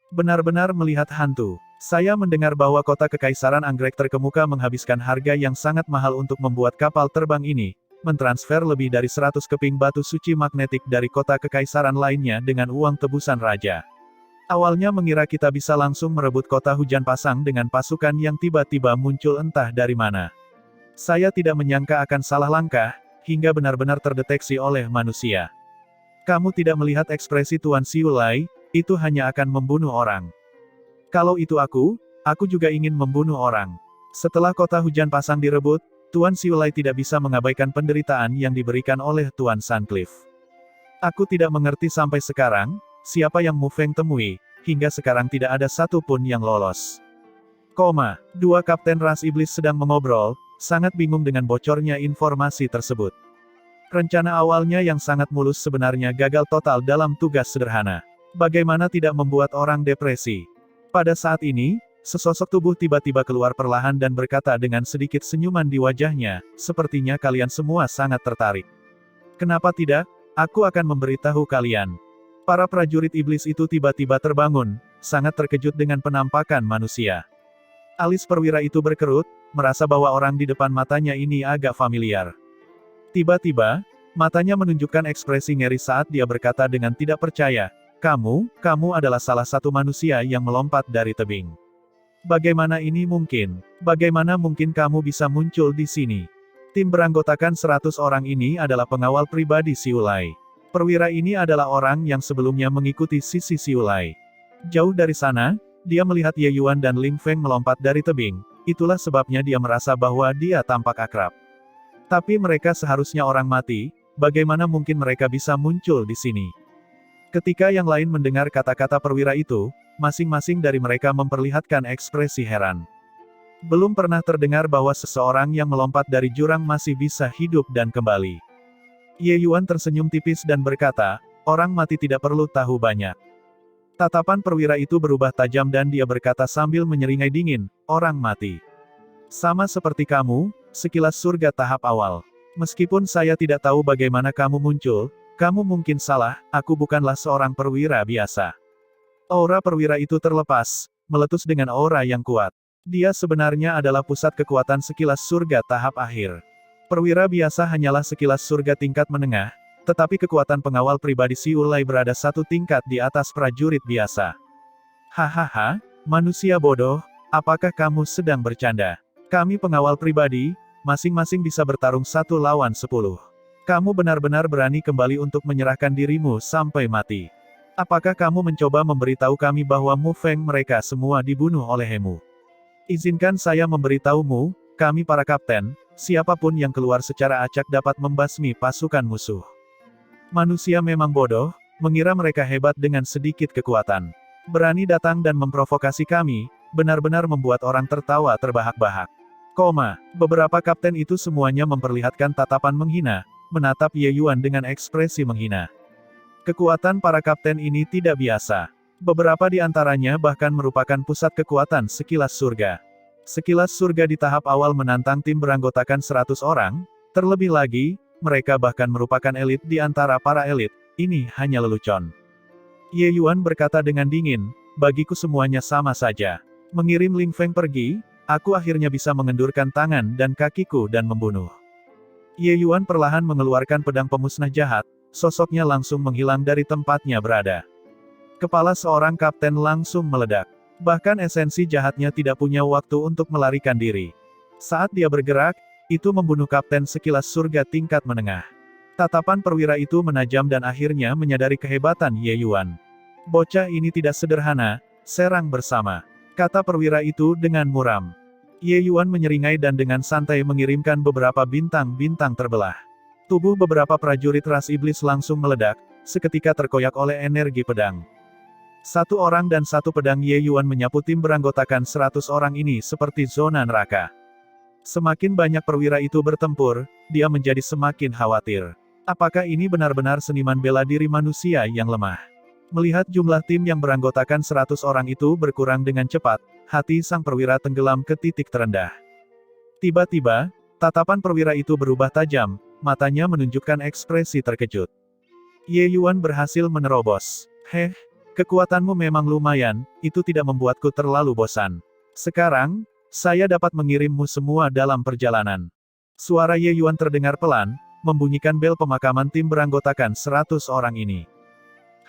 Speaker 1: Benar-benar melihat hantu. Saya mendengar bahwa kota Kekaisaran Anggrek terkemuka menghabiskan harga yang sangat mahal untuk membuat kapal terbang ini, mentransfer lebih dari 100 keping batu suci magnetik dari kota Kekaisaran lainnya dengan uang tebusan raja. Awalnya mengira kita bisa langsung merebut kota Hujan Pasang dengan pasukan yang tiba-tiba muncul entah dari mana. Saya tidak menyangka akan salah langkah, hingga benar-benar terdeteksi oleh manusia. Kamu tidak melihat ekspresi Tuan Siulai, itu hanya akan membunuh orang. Kalau itu aku juga ingin membunuh orang. Setelah kota Hujan Pasang direbut, Tuan Siulai tidak bisa mengabaikan penderitaan yang diberikan oleh Tuan Sutcliffe. Aku tidak mengerti sampai sekarang, siapa yang Mu Feng temui, hingga sekarang tidak ada satu pun yang lolos. Dua kapten ras iblis sedang mengobrol, sangat bingung dengan bocornya informasi tersebut. Rencana awalnya yang sangat mulus sebenarnya gagal total dalam tugas sederhana. Bagaimana tidak membuat orang depresi? Pada saat ini, sesosok tubuh tiba-tiba keluar perlahan dan berkata dengan sedikit senyuman di wajahnya, "Sepertinya kalian semua sangat tertarik. Kenapa tidak? Aku akan memberitahu kalian." Para prajurit iblis itu tiba-tiba terbangun, sangat terkejut dengan penampakan manusia. Alis perwira itu berkerut, merasa bahwa orang di depan matanya ini agak familiar. Tiba-tiba, matanya menunjukkan ekspresi ngeri saat dia berkata dengan tidak percaya, kamu adalah salah satu manusia yang melompat dari tebing. Bagaimana ini mungkin? Bagaimana mungkin kamu bisa muncul di sini?" Tim beranggotakan 100 orang ini adalah pengawal pribadi Siulai. Perwira ini adalah orang yang sebelumnya mengikuti sisi Siulai. Jauh dari sana, dia melihat Ye Yuan dan Ling Feng melompat dari tebing, itulah sebabnya dia merasa bahwa dia tampak akrab. Tapi mereka seharusnya orang mati, bagaimana mungkin mereka bisa muncul di sini? Ketika yang lain mendengar kata-kata perwira itu, masing-masing dari mereka memperlihatkan ekspresi heran. Belum pernah terdengar bahwa seseorang yang melompat dari jurang masih bisa hidup dan kembali. Ye Yuan tersenyum tipis dan berkata, "Orang mati tidak perlu tahu banyak." Tatapan perwira itu berubah tajam dan dia berkata sambil menyeringai dingin, "Orang mati. Sama seperti kamu, sekilas surga tahap awal. Meskipun saya tidak tahu bagaimana kamu muncul, kamu mungkin salah, aku bukanlah seorang perwira biasa." Aura perwira itu terlepas, meletus dengan aura yang kuat. Dia sebenarnya adalah pusat kekuatan sekilas surga tahap akhir. Perwira biasa hanyalah sekilas surga tingkat menengah, tetapi kekuatan pengawal pribadi Siulai berada satu tingkat di atas prajurit biasa. Hahaha, manusia bodoh, apakah kamu sedang bercanda? Kami pengawal pribadi, masing-masing bisa bertarung 1 lawan 10. Kamu benar-benar berani kembali untuk menyerahkan dirimu sampai mati. Apakah kamu mencoba memberitahu kami bahwa Mu Feng mereka semua dibunuh olehmu? Izinkan saya memberitahumu, kami para kapten, siapapun yang keluar secara acak dapat membasmi pasukan musuh. Manusia memang bodoh, mengira mereka hebat dengan sedikit kekuatan. Berani datang dan memprovokasi kami, benar-benar membuat orang tertawa terbahak-bahak. Beberapa kapten itu semuanya memperlihatkan tatapan menghina, menatap Ye Yuan dengan ekspresi menghina. Kekuatan para kapten ini tidak biasa. Beberapa di antaranya bahkan merupakan pusat kekuatan sekilas surga. Sekilas surga di tahap awal menantang tim beranggotakan 100 orang, terlebih lagi, mereka bahkan merupakan elit di antara para elit, ini hanya lelucon. Ye Yuan berkata dengan dingin, bagiku semuanya sama saja. Mengirim Ling Feng pergi, aku akhirnya bisa mengendurkan tangan dan kakiku dan membunuh. Ye Yuan perlahan mengeluarkan pedang pemusnah jahat, sosoknya langsung menghilang dari tempatnya berada. Kepala seorang kapten langsung meledak. Bahkan esensi jahatnya tidak punya waktu untuk melarikan diri. Saat dia bergerak, itu membunuh kapten sekilas surga tingkat menengah. Tatapan perwira itu menajam dan akhirnya menyadari kehebatan Ye Yuan. Bocah ini tidak sederhana, serang bersama, kata perwira itu dengan muram. Ye Yuan menyeringai dan dengan santai mengirimkan beberapa bintang-bintang terbelah. Tubuh beberapa prajurit ras iblis langsung meledak, seketika terkoyak oleh energi pedang. 1 orang dan 1 pedang Ye Yuan menyapu tim beranggotakan 100 orang ini seperti zona neraka. Semakin banyak perwira itu bertempur, dia menjadi semakin khawatir. Apakah ini benar-benar seniman bela diri manusia yang lemah? Melihat jumlah tim yang beranggotakan 100 orang itu berkurang dengan cepat, hati sang perwira tenggelam ke titik terendah. Tiba-tiba, tatapan perwira itu berubah tajam, matanya menunjukkan ekspresi terkejut. Ye Yuan berhasil menerobos. Kekuatanmu memang lumayan, itu tidak membuatku terlalu bosan. Sekarang, saya dapat mengirimmu semua dalam perjalanan. Suara Ye Yuan terdengar pelan, membunyikan bel pemakaman tim beranggotakan 100 orang ini.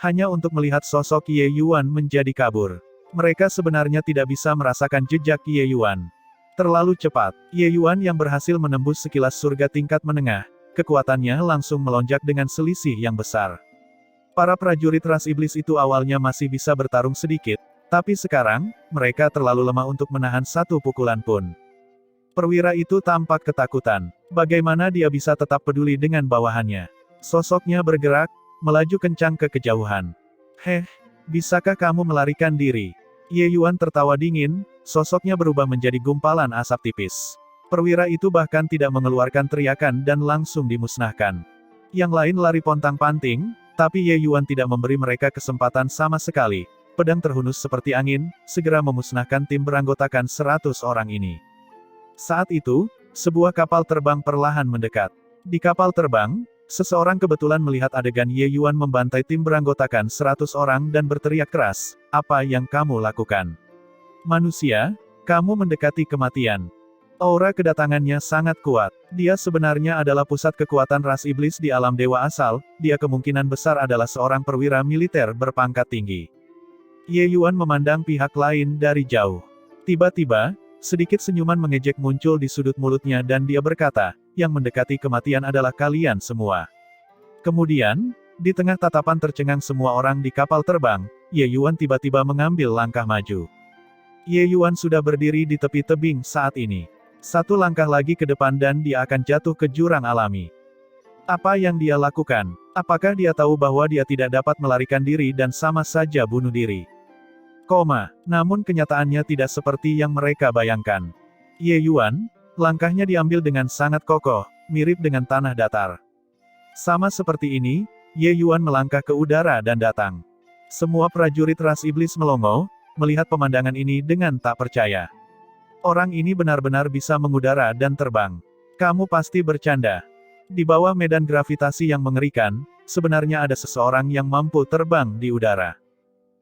Speaker 1: Hanya untuk melihat sosok Ye Yuan menjadi kabur. Mereka sebenarnya tidak bisa merasakan jejak Ye Yuan. Terlalu cepat, Ye Yuan yang berhasil menembus sekilas surga tingkat menengah, kekuatannya langsung melonjak dengan selisih yang besar. Para prajurit ras iblis itu awalnya masih bisa bertarung sedikit, tapi sekarang, mereka terlalu lemah untuk menahan 1 pukulan pun. Perwira itu tampak ketakutan. Bagaimana dia bisa tetap peduli dengan bawahannya? Sosoknya bergerak, melaju kencang ke kejauhan. Bisakah kamu melarikan diri? Ye Yuan tertawa dingin, sosoknya berubah menjadi gumpalan asap tipis. Perwira itu bahkan tidak mengeluarkan teriakan dan langsung dimusnahkan. Yang lain lari pontang-panting, tapi Ye Yuan tidak memberi mereka kesempatan sama sekali. Pedang terhunus seperti angin, segera memusnahkan tim beranggotakan 100 orang ini. Saat itu, sebuah kapal terbang perlahan mendekat. Di kapal terbang, seseorang kebetulan melihat adegan Ye Yuan membantai tim beranggotakan 100 orang dan berteriak keras, "Apa yang kamu lakukan? Manusia, kamu mendekati kematian." Aura kedatangannya sangat kuat. Dia sebenarnya adalah pusat kekuatan ras iblis di alam dewa asal, dia kemungkinan besar adalah seorang perwira militer berpangkat tinggi. Ye Yuan memandang pihak lain dari jauh. Tiba-tiba, sedikit senyuman mengejek muncul di sudut mulutnya dan dia berkata, "Yang mendekati kematian adalah kalian semua." Kemudian, di tengah tatapan tercengang semua orang di kapal terbang, Ye Yuan tiba-tiba mengambil langkah maju. Ye Yuan sudah berdiri di tepi tebing saat ini. Satu langkah lagi ke depan dan dia akan jatuh ke jurang alami. Apa yang dia lakukan? Apakah dia tahu bahwa dia tidak dapat melarikan diri dan sama saja bunuh diri? Namun kenyataannya tidak seperti yang mereka bayangkan. Ye Yuan, langkahnya diambil dengan sangat kokoh, mirip dengan tanah datar. Sama seperti ini, Ye Yuan melangkah ke udara dan datang. Semua prajurit ras iblis melongo, melihat pemandangan ini dengan tak percaya. Orang ini benar-benar bisa mengudara dan terbang. Kamu pasti bercanda. Di bawah medan gravitasi yang mengerikan, sebenarnya ada seseorang yang mampu terbang di udara.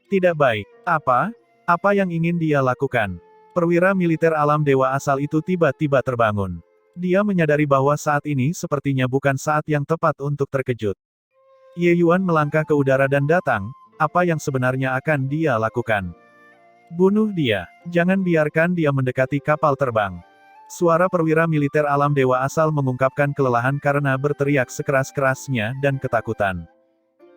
Speaker 1: Tidak baik. Apa yang ingin dia lakukan? Perwira militer alam dewa asal itu tiba-tiba terbangun. Dia menyadari bahwa saat ini sepertinya bukan saat yang tepat untuk terkejut. Ye Yuan melangkah ke udara dan datang, apa yang sebenarnya akan dia lakukan? Bunuh dia. Jangan biarkan dia mendekati kapal terbang. Suara perwira militer alam dewa asal mengungkapkan kelelahan karena berteriak sekeras-kerasnya dan ketakutan.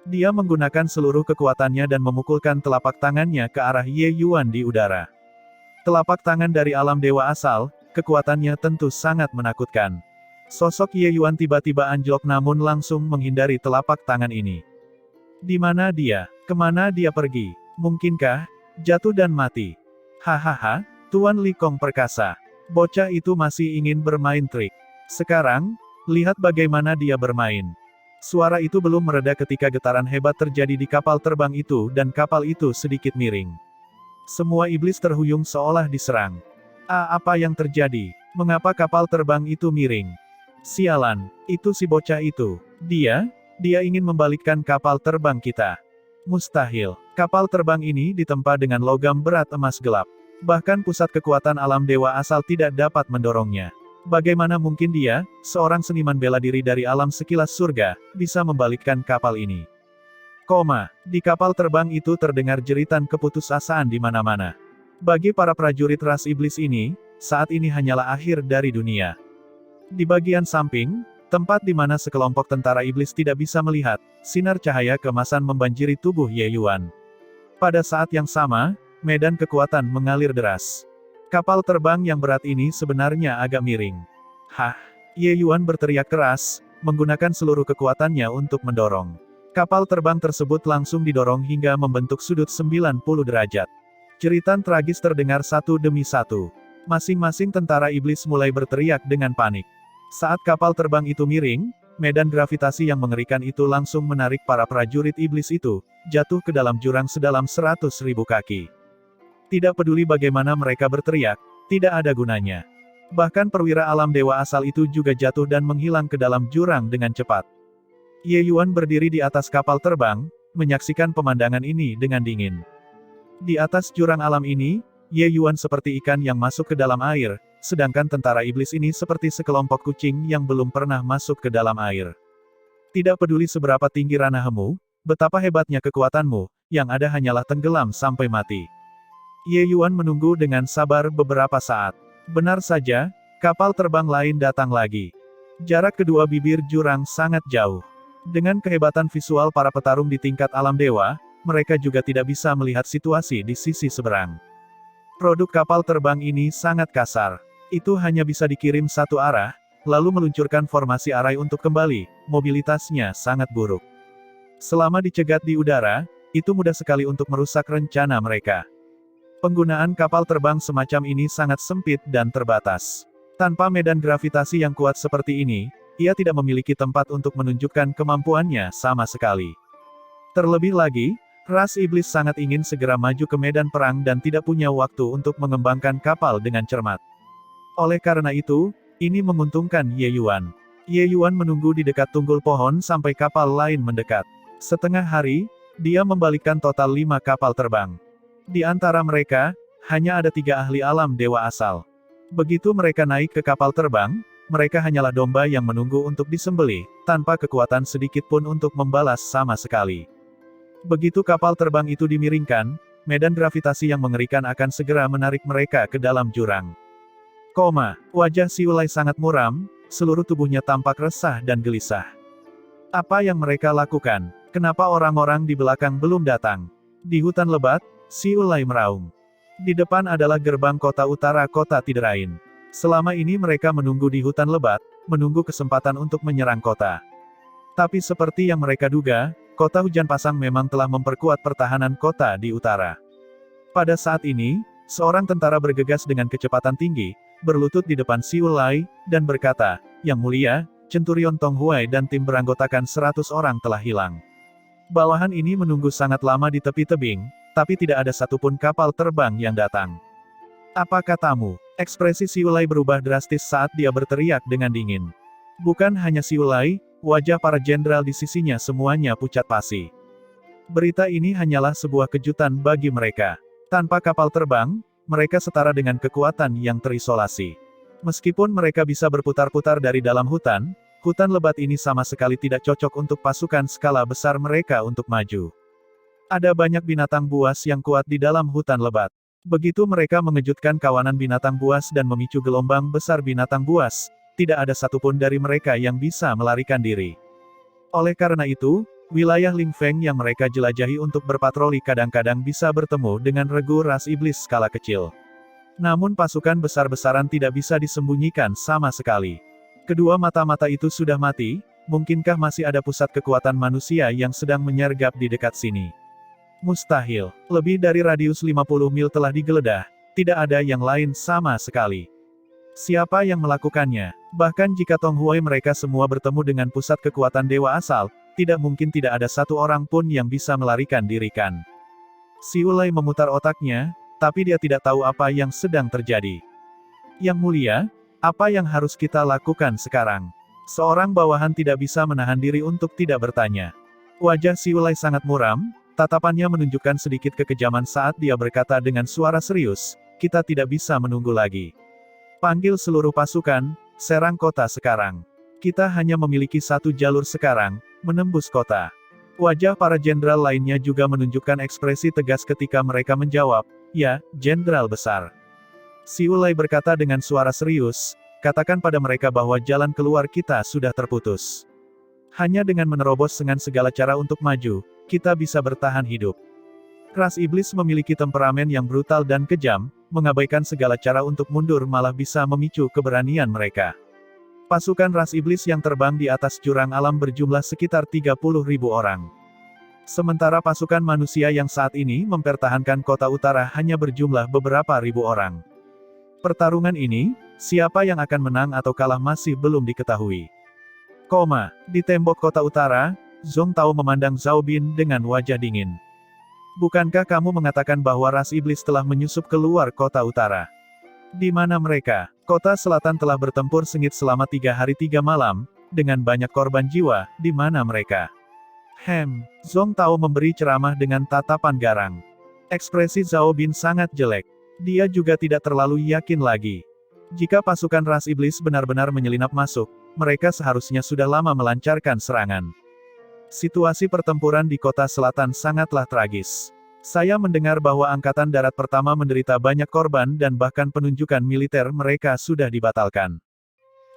Speaker 1: Dia menggunakan seluruh kekuatannya dan memukulkan telapak tangannya ke arah Ye Yuan di udara. Telapak tangan dari alam dewa asal, kekuatannya tentu sangat menakutkan. Sosok Ye Yuan tiba-tiba anjlok namun langsung menghindari telapak tangan ini. Di mana dia? Kemana dia pergi? Mungkinkah jatuh dan mati? Hahaha, Tuan Li Kong perkasa. Bocah itu masih ingin bermain trik. Sekarang, lihat bagaimana dia bermain. Suara itu belum mereda ketika getaran hebat terjadi di kapal terbang itu dan kapal itu sedikit miring. Semua iblis terhuyung seolah diserang. Apa yang terjadi? Mengapa kapal terbang itu miring? Sialan, itu si bocah itu. Dia ingin membalikkan kapal terbang kita. Mustahil. Kapal terbang ini ditempa dengan logam berat emas gelap. Bahkan pusat kekuatan alam dewa asal tidak dapat mendorongnya. Bagaimana mungkin dia, seorang seniman bela diri dari alam sekilas surga, bisa membalikkan kapal ini? Di kapal terbang itu terdengar jeritan keputusasaan di mana-mana. Bagi para prajurit ras iblis ini, saat ini hanyalah akhir dari dunia. Di bagian samping, tempat di mana sekelompok tentara iblis tidak bisa melihat, sinar cahaya keemasan membanjiri tubuh Ye Yuan. Pada saat yang sama, medan kekuatan mengalir deras. Kapal terbang yang berat ini sebenarnya agak miring. Ye Yuan berteriak keras, menggunakan seluruh kekuatannya untuk mendorong. Kapal terbang tersebut langsung didorong hingga membentuk sudut 90 derajat. Jeritan tragis terdengar satu demi satu. Masing-masing tentara iblis mulai berteriak dengan panik. Saat kapal terbang itu miring, medan gravitasi yang mengerikan itu langsung menarik para prajurit iblis itu, jatuh ke dalam jurang sedalam 100.000 kaki. Tidak peduli bagaimana mereka berteriak, tidak ada gunanya. Bahkan perwira alam dewa asal itu juga jatuh dan menghilang ke dalam jurang dengan cepat. Ye Yuan berdiri di atas kapal terbang, menyaksikan pemandangan ini dengan dingin. Di atas jurang alam ini, Ye Yuan seperti ikan yang masuk ke dalam air, sedangkan tentara iblis ini seperti sekelompok kucing yang belum pernah masuk ke dalam air. Tidak peduli seberapa tinggi ranahmu, betapa hebatnya kekuatanmu, yang ada hanyalah tenggelam sampai mati. Ye Yuan menunggu dengan sabar beberapa saat. Benar saja, kapal terbang lain datang lagi. Jarak kedua bibir jurang sangat jauh. Dengan kehebatan visual para petarung di tingkat alam dewa, mereka juga tidak bisa melihat situasi di sisi seberang. Produk kapal terbang ini sangat kasar. Itu hanya bisa dikirim satu arah, lalu meluncurkan formasi arai untuk kembali, mobilitasnya sangat buruk. Selama dicegat di udara, itu mudah sekali untuk merusak rencana mereka. Penggunaan kapal terbang semacam ini sangat sempit dan terbatas. Tanpa medan gravitasi yang kuat seperti ini, ia tidak memiliki tempat untuk menunjukkan kemampuannya sama sekali. Terlebih lagi, ras iblis sangat ingin segera maju ke medan perang dan tidak punya waktu untuk mengembangkan kapal dengan cermat. Oleh karena itu, ini menguntungkan Ye Yuan. Ye Yuan menunggu di dekat tunggul pohon sampai kapal lain mendekat. Setengah hari, dia membalikkan total 5 kapal terbang. Di antara mereka, hanya ada 3 ahli alam dewa asal. Begitu mereka naik ke kapal terbang, mereka hanyalah domba yang menunggu untuk disembelih, tanpa kekuatan sedikit pun untuk membalas sama sekali. Begitu kapal terbang itu dimiringkan, medan gravitasi yang mengerikan akan segera menarik mereka ke dalam jurang. Wajah si Ulai sangat muram, seluruh tubuhnya tampak resah dan gelisah. Apa yang mereka lakukan? Kenapa orang-orang di belakang belum datang? Di hutan lebat, si Ulai meraung. Di depan adalah gerbang kota utara kota Tiderain. Selama ini mereka menunggu di hutan lebat, menunggu kesempatan untuk menyerang kota. Tapi seperti yang mereka duga, kota hujan pasang memang telah memperkuat pertahanan kota di utara. Pada saat ini, seorang tentara bergegas dengan kecepatan tinggi, berlutut di depan si Ulai, dan berkata, "Yang mulia, Centurion Tong Huai dan tim beranggotakan 100 orang telah hilang." Bawahan ini menunggu sangat lama di tepi tebing, tapi tidak ada satupun kapal terbang yang datang. "Apa katamu?" Ekspresi si Ulai berubah drastis saat dia berteriak dengan dingin. Bukan hanya si Ulai, wajah para jenderal di sisinya semuanya pucat pasi. Berita ini hanyalah sebuah kejutan bagi mereka. Tanpa kapal terbang, mereka setara dengan kekuatan yang terisolasi. Meskipun mereka bisa berputar-putar dari dalam hutan, hutan lebat ini sama sekali tidak cocok untuk pasukan skala besar mereka untuk maju. Ada banyak binatang buas yang kuat di dalam hutan lebat. Begitu mereka mengejutkan kawanan binatang buas dan memicu gelombang besar binatang buas, tidak ada satupun dari mereka yang bisa melarikan diri. Oleh karena itu, wilayah Lingfeng yang mereka jelajahi untuk berpatroli kadang-kadang bisa bertemu dengan regu ras iblis skala kecil. Namun pasukan besar-besaran tidak bisa disembunyikan sama sekali. Kedua mata-mata itu sudah mati, mungkinkah masih ada pusat kekuatan manusia yang sedang menyergap di dekat sini? Mustahil. Lebih dari radius 50 mil telah digeledah, tidak ada yang lain sama sekali. Siapa yang melakukannya? Bahkan jika Tong Huai mereka semua bertemu dengan pusat kekuatan dewa asal, tidak mungkin tidak ada satu orang pun yang bisa melarikan diri kan. Si Ulai memutar otaknya, tapi dia tidak tahu apa yang sedang terjadi. "Yang mulia, apa yang harus kita lakukan sekarang?" Seorang bawahan tidak bisa menahan diri untuk tidak bertanya. Wajah si Ulai sangat muram, tatapannya menunjukkan sedikit kekejaman saat dia berkata dengan suara serius, "Kita tidak bisa menunggu lagi. Panggil seluruh pasukan, serang kota sekarang. Kita hanya memiliki satu jalur sekarang, menembus kota." Wajah para jenderal lainnya juga menunjukkan ekspresi tegas ketika mereka menjawab, "Ya, Jenderal Besar." Si Ulai berkata dengan suara serius, "Katakan pada mereka bahwa jalan keluar kita sudah terputus. Hanya dengan menerobos dengan segala cara untuk maju, kita bisa bertahan hidup." Ras iblis memiliki temperamen yang brutal dan kejam, mengabaikan segala cara untuk mundur malah bisa memicu keberanian mereka. Pasukan ras iblis yang terbang di atas jurang alam berjumlah sekitar 30.000 orang. Sementara pasukan manusia yang saat ini mempertahankan kota utara hanya berjumlah beberapa ribu orang. Pertarungan ini, siapa yang akan menang atau kalah masih belum diketahui. Di tembok kota utara, Zhong Tao memandang Zhao Bin dengan wajah dingin. "Bukankah kamu mengatakan bahwa ras iblis telah menyusup keluar kota utara? Di mana mereka?" Kota selatan telah bertempur sengit selama 3 hari 3 malam, dengan banyak korban jiwa, di mana mereka? Zhong Tao memberi ceramah dengan tatapan garang. Ekspresi Zhao Bin sangat jelek. Dia juga tidak terlalu yakin lagi. Jika pasukan ras iblis benar-benar menyelinap masuk, mereka seharusnya sudah lama melancarkan serangan. Situasi pertempuran di kota selatan sangatlah tragis. Saya mendengar bahwa Angkatan Darat Pertama menderita banyak korban dan bahkan penunjukan militer mereka sudah dibatalkan.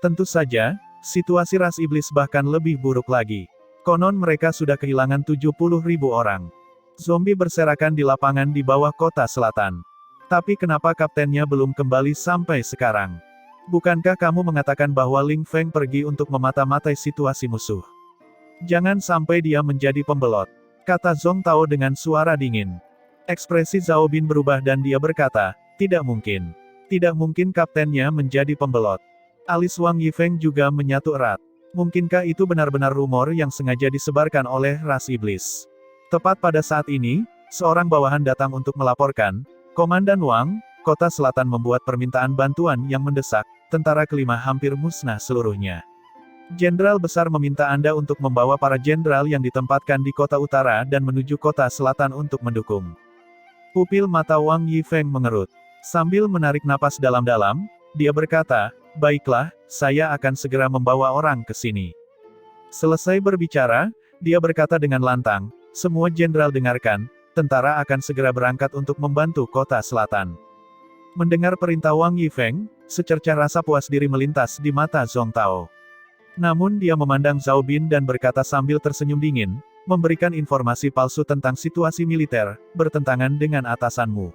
Speaker 1: Tentu saja, situasi ras iblis bahkan lebih buruk lagi. Konon mereka sudah kehilangan 70.000 orang. Zombie berserakan di lapangan di bawah kota selatan. Tapi kenapa kaptennya belum kembali sampai sekarang? Bukankah kamu mengatakan bahwa Ling Feng pergi untuk memata-matai situasi musuh? Jangan sampai dia menjadi pembelot, kata Zhong Tao dengan suara dingin. Ekspresi Zhao Bin berubah dan dia berkata, "Tidak mungkin. Tidak mungkin kaptennya menjadi pembelot. Alis Wang Yifeng juga menyatu erat. Mungkinkah itu benar-benar rumor yang sengaja disebarkan oleh ras iblis? Tepat pada saat ini, seorang bawahan datang untuk melaporkan, Komandan Wang, Kota Selatan membuat permintaan bantuan yang mendesak, tentara kelima hampir musnah seluruhnya. Jenderal besar meminta Anda untuk membawa para jenderal yang ditempatkan di Kota Utara dan menuju Kota Selatan untuk mendukung. Pupil mata Wang Yifeng mengerut. Sambil menarik napas dalam-dalam, dia berkata, "Baiklah, saya akan segera membawa orang ke sini." Selesai berbicara, dia berkata dengan lantang, "Semua jenderal dengarkan, tentara akan segera berangkat untuk membantu Kota Selatan." Mendengar perintah Wang Yifeng, secercah rasa puas diri melintas di mata Zhong Tao. Namun dia memandang Zhao Bin dan berkata sambil tersenyum dingin, "Memberikan informasi palsu tentang situasi militer, bertentangan dengan atasanmu.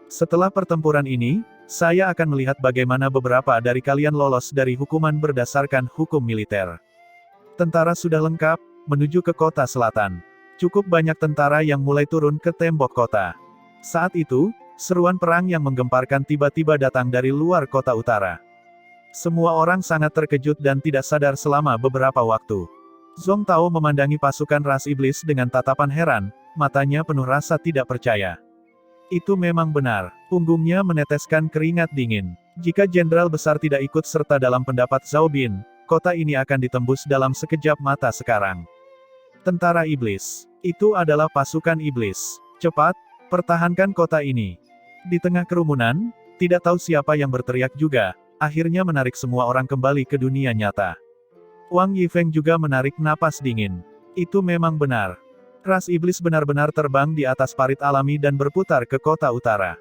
Speaker 1: Setelah pertempuran ini, saya akan melihat bagaimana beberapa dari kalian lolos dari hukuman berdasarkan hukum militer." Tentara sudah lengkap, menuju ke Kota Selatan. Cukup banyak tentara yang mulai turun ke tembok kota. Saat itu, seruan perang yang menggemparkan tiba-tiba datang dari luar Kota Utara. Semua orang sangat terkejut dan tidak sadar selama beberapa waktu. Zhong Tao memandangi pasukan ras iblis dengan tatapan heran, matanya penuh rasa tidak percaya. Itu memang benar, punggungnya meneteskan keringat dingin. Jika jenderal besar tidak ikut serta dalam pendapat Zhao Bin, kota ini akan ditembus dalam sekejap mata sekarang. Tentara iblis. Itu adalah pasukan iblis. Cepat, pertahankan kota ini. Di tengah kerumunan, tidak tahu siapa yang berteriak juga, akhirnya menarik semua orang kembali ke dunia nyata. Wang Yifeng juga menarik napas dingin. Itu memang benar. Ras iblis benar-benar terbang di atas parit alami dan berputar ke Kota Utara.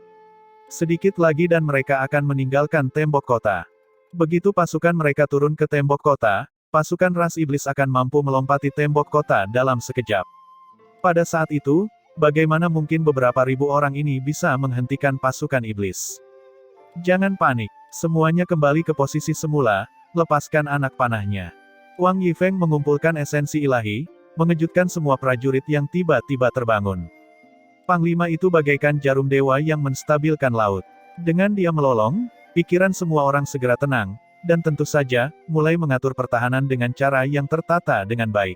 Speaker 1: Sedikit lagi dan mereka akan meninggalkan tembok kota. Begitu pasukan mereka turun ke tembok kota, pasukan ras iblis akan mampu melompati tembok kota dalam sekejap. Pada saat itu, bagaimana mungkin beberapa ribu orang ini bisa menghentikan pasukan iblis? Jangan panik, semuanya kembali ke posisi semula, lepaskan anak panahnya. Wang Yifeng mengumpulkan esensi ilahi, mengejutkan semua prajurit yang tiba-tiba terbangun. Panglima itu bagaikan jarum dewa yang menstabilkan laut. Dengan dia melolong, pikiran semua orang segera tenang, dan tentu saja, mulai mengatur pertahanan dengan cara yang tertata dengan baik.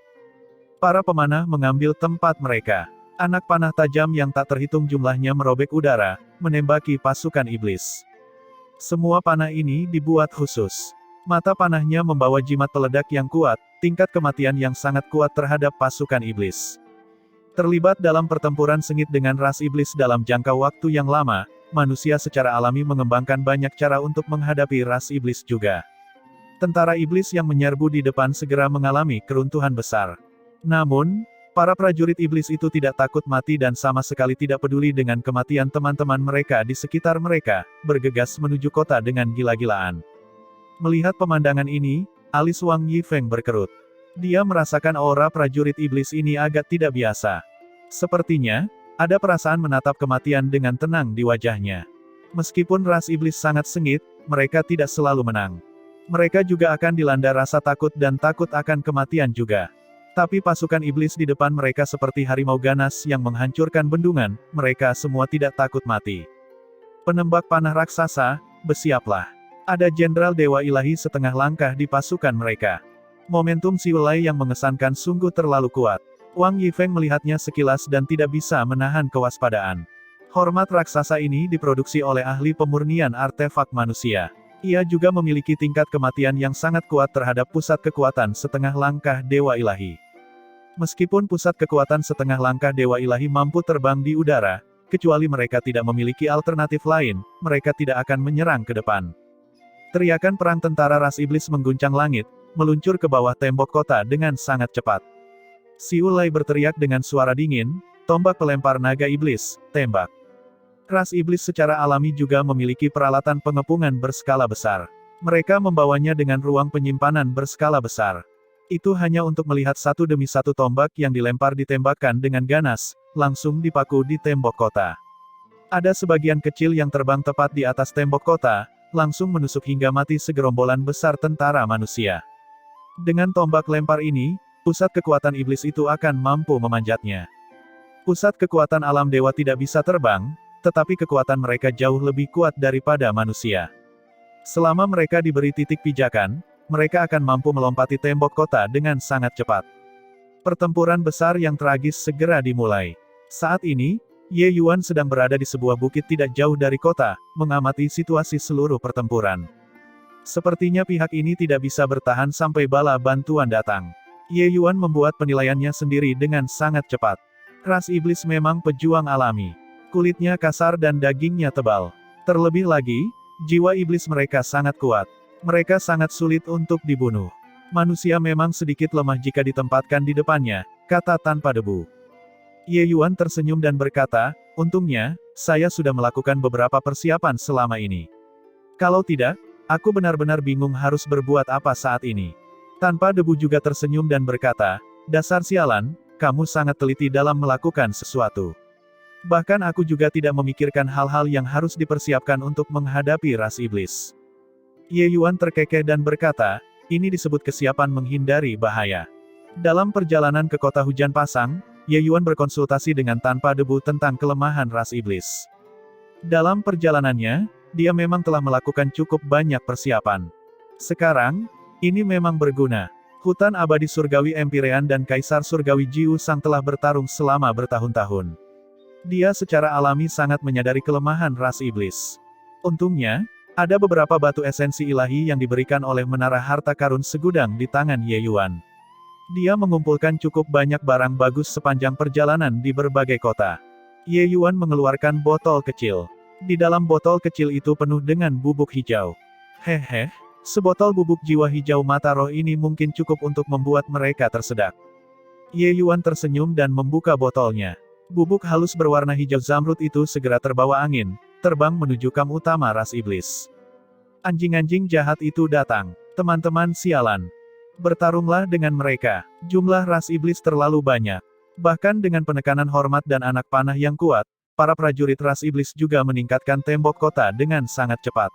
Speaker 1: Para pemanah mengambil tempat mereka. Anak panah tajam yang tak terhitung jumlahnya merobek udara, menembaki pasukan iblis. Semua panah ini dibuat khusus. Mata panahnya membawa jimat peledak yang kuat, tingkat kematian yang sangat kuat terhadap pasukan iblis. Terlibat dalam pertempuran sengit dengan ras iblis dalam jangka waktu yang lama, manusia secara alami mengembangkan banyak cara untuk menghadapi ras iblis juga. Tentara iblis yang menyerbu di depan segera mengalami keruntuhan besar. Namun, para prajurit iblis itu tidak takut mati dan sama sekali tidak peduli dengan kematian teman-teman mereka di sekitar mereka, bergegas menuju kota dengan gila-gilaan. Melihat pemandangan ini, alis Wang Yifeng berkerut. Dia merasakan aura prajurit iblis ini agak tidak biasa. Sepertinya, ada perasaan menatap kematian dengan tenang di wajahnya. Meskipun ras iblis sangat sengit, mereka tidak selalu menang. Mereka juga akan dilanda rasa takut dan takut akan kematian juga. Tapi pasukan iblis di depan mereka seperti harimau ganas yang menghancurkan bendungan, mereka semua tidak takut mati. Penembak panah raksasa, bersiaplah. Ada jenderal dewa ilahi setengah langkah di pasukan mereka. Momentum Siulai yang mengesankan sungguh terlalu kuat. Wang Yifeng melihatnya sekilas dan tidak bisa menahan kewaspadaan. Hormat raksasa ini diproduksi oleh ahli pemurnian artefak manusia. Ia juga memiliki tingkat kematian yang sangat kuat terhadap pusat kekuatan setengah langkah dewa ilahi. Meskipun pusat kekuatan setengah langkah dewa ilahi mampu terbang di udara, kecuali mereka tidak memiliki alternatif lain, mereka tidak akan menyerang ke depan. Teriakan perang tentara ras iblis mengguncang langit, meluncur ke bawah tembok kota dengan sangat cepat. Siulai berteriak dengan suara dingin, tombak pelempar naga iblis, tembak. Ras iblis secara alami juga memiliki peralatan pengepungan berskala besar. Mereka membawanya dengan ruang penyimpanan berskala besar. Itu hanya untuk melihat satu demi satu tombak yang dilempar ditembakkan dengan ganas, langsung dipaku di tembok kota. Ada sebagian kecil yang terbang tepat di atas tembok kota, langsung menusuk hingga mati segerombolan besar tentara manusia. Dengan tombak lempar ini, pusat kekuatan iblis itu akan mampu memanjatnya. Pusat kekuatan alam dewa tidak bisa terbang, tetapi kekuatan mereka jauh lebih kuat daripada manusia. Selama mereka diberi titik pijakan, mereka akan mampu melompati tembok kota dengan sangat cepat. Pertempuran besar yang tragis segera dimulai. Saat ini, Ye Yuan sedang berada di sebuah bukit tidak jauh dari kota, mengamati situasi seluruh pertempuran. Sepertinya pihak ini tidak bisa bertahan sampai bala bantuan datang. Ye Yuan membuat penilaiannya sendiri dengan sangat cepat. Ras iblis memang pejuang alami. Kulitnya kasar dan dagingnya tebal. Terlebih lagi, jiwa iblis mereka sangat kuat. Mereka sangat sulit untuk dibunuh. Manusia memang sedikit lemah jika ditempatkan di depannya, kata tanpa debu. Ye Yuan tersenyum dan berkata, untungnya, saya sudah melakukan beberapa persiapan selama ini. Kalau tidak, aku benar-benar bingung harus berbuat apa saat ini. Tanpa debu juga tersenyum dan berkata, dasar sialan, kamu sangat teliti dalam melakukan sesuatu. Bahkan aku juga tidak memikirkan hal-hal yang harus dipersiapkan untuk menghadapi ras iblis. Ye Yuan terkekeh dan berkata, ini disebut kesiapan menghindari bahaya. Dalam perjalanan ke kota hujan pasang, Ye Yuan berkonsultasi dengan tanpa debu tentang kelemahan ras iblis. Dalam perjalanannya, dia memang telah melakukan cukup banyak persiapan. Sekarang, ini memang berguna. Hutan abadi surgawi Empirean dan Kaisar surgawi Jiu Sang telah bertarung selama bertahun-tahun. Dia secara alami sangat menyadari kelemahan ras iblis. Untungnya, ada beberapa batu esensi ilahi yang diberikan oleh menara harta karun segudang di tangan Ye Yuan. Dia mengumpulkan cukup banyak barang bagus sepanjang perjalanan di berbagai kota. Ye Yuan mengeluarkan botol kecil. Di dalam botol kecil itu penuh dengan bubuk hijau. Hehe, sebotol bubuk jiwa hijau mata roh ini mungkin cukup untuk membuat mereka tersedak. Ye Yuan tersenyum dan membuka botolnya. Bubuk halus berwarna hijau zamrud itu segera terbawa angin, terbang menuju kamp utama ras iblis. Anjing-anjing jahat itu datang. Teman-teman sialan. Bertarunglah dengan mereka. Jumlah ras iblis terlalu banyak. Bahkan dengan penekanan hormat dan anak panah yang kuat, para prajurit ras iblis juga meningkatkan tembok kota dengan sangat cepat.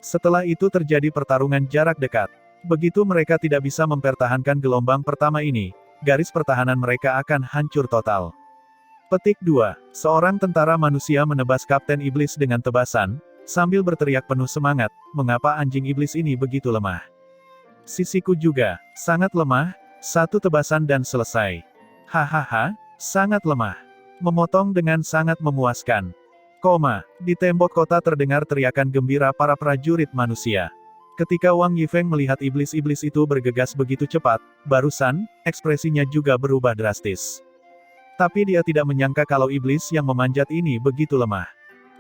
Speaker 1: Setelah itu terjadi pertarungan jarak dekat. Begitu mereka tidak bisa mempertahankan gelombang pertama ini, garis pertahanan mereka akan hancur total. Petik 2. Seorang tentara manusia menebas Kapten Iblis dengan tebasan, sambil berteriak penuh semangat, mengapa anjing iblis ini begitu lemah? Sisiku juga, sangat lemah, satu tebasan dan selesai. Hahaha, sangat lemah. Memotong dengan sangat memuaskan. Di tembok kota terdengar teriakan gembira para prajurit manusia. Ketika Wang Yifeng melihat iblis-iblis itu bergegas begitu cepat, barusan, ekspresinya juga berubah drastis. Tapi dia tidak menyangka kalau iblis yang memanjat ini begitu lemah.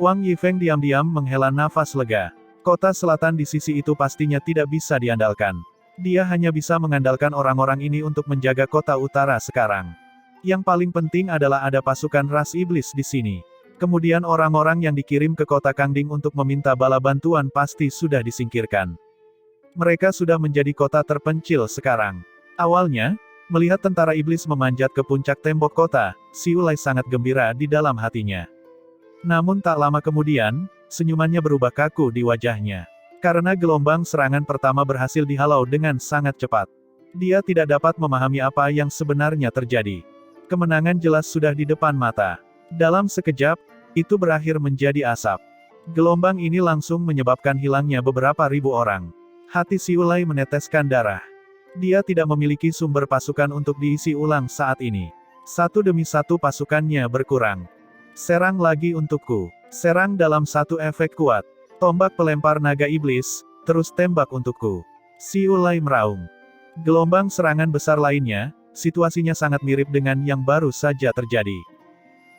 Speaker 1: Wang Yifeng diam-diam menghela nafas lega. Kota selatan di sisi itu pastinya tidak bisa diandalkan. Dia hanya bisa mengandalkan orang-orang ini untuk menjaga kota utara sekarang. Yang paling penting adalah ada pasukan ras iblis di sini. Kemudian orang-orang yang dikirim ke kota Kangding untuk meminta bala bantuan pasti sudah disingkirkan. Mereka sudah menjadi kota terpencil sekarang. Awalnya, melihat tentara iblis memanjat ke puncak tembok kota, Xiu Lai sangat gembira di dalam hatinya. Namun tak lama kemudian, senyumannya berubah kaku di wajahnya. Karena gelombang serangan pertama berhasil dihalau dengan sangat cepat. Dia tidak dapat memahami apa yang sebenarnya terjadi. Kemenangan jelas sudah di depan mata. Dalam sekejap, itu berakhir menjadi asap. Gelombang ini langsung menyebabkan hilangnya beberapa ribu orang. Hati Xiu Lai meneteskan darah. Dia tidak memiliki sumber pasukan untuk diisi ulang saat ini. Satu demi satu pasukannya berkurang. Serang lagi untukku. Serang dalam satu efek kuat. Tombak pelempar naga iblis, terus tembak untukku. Xiu Lai meraung. Gelombang serangan besar lainnya, situasinya sangat mirip dengan yang baru saja terjadi.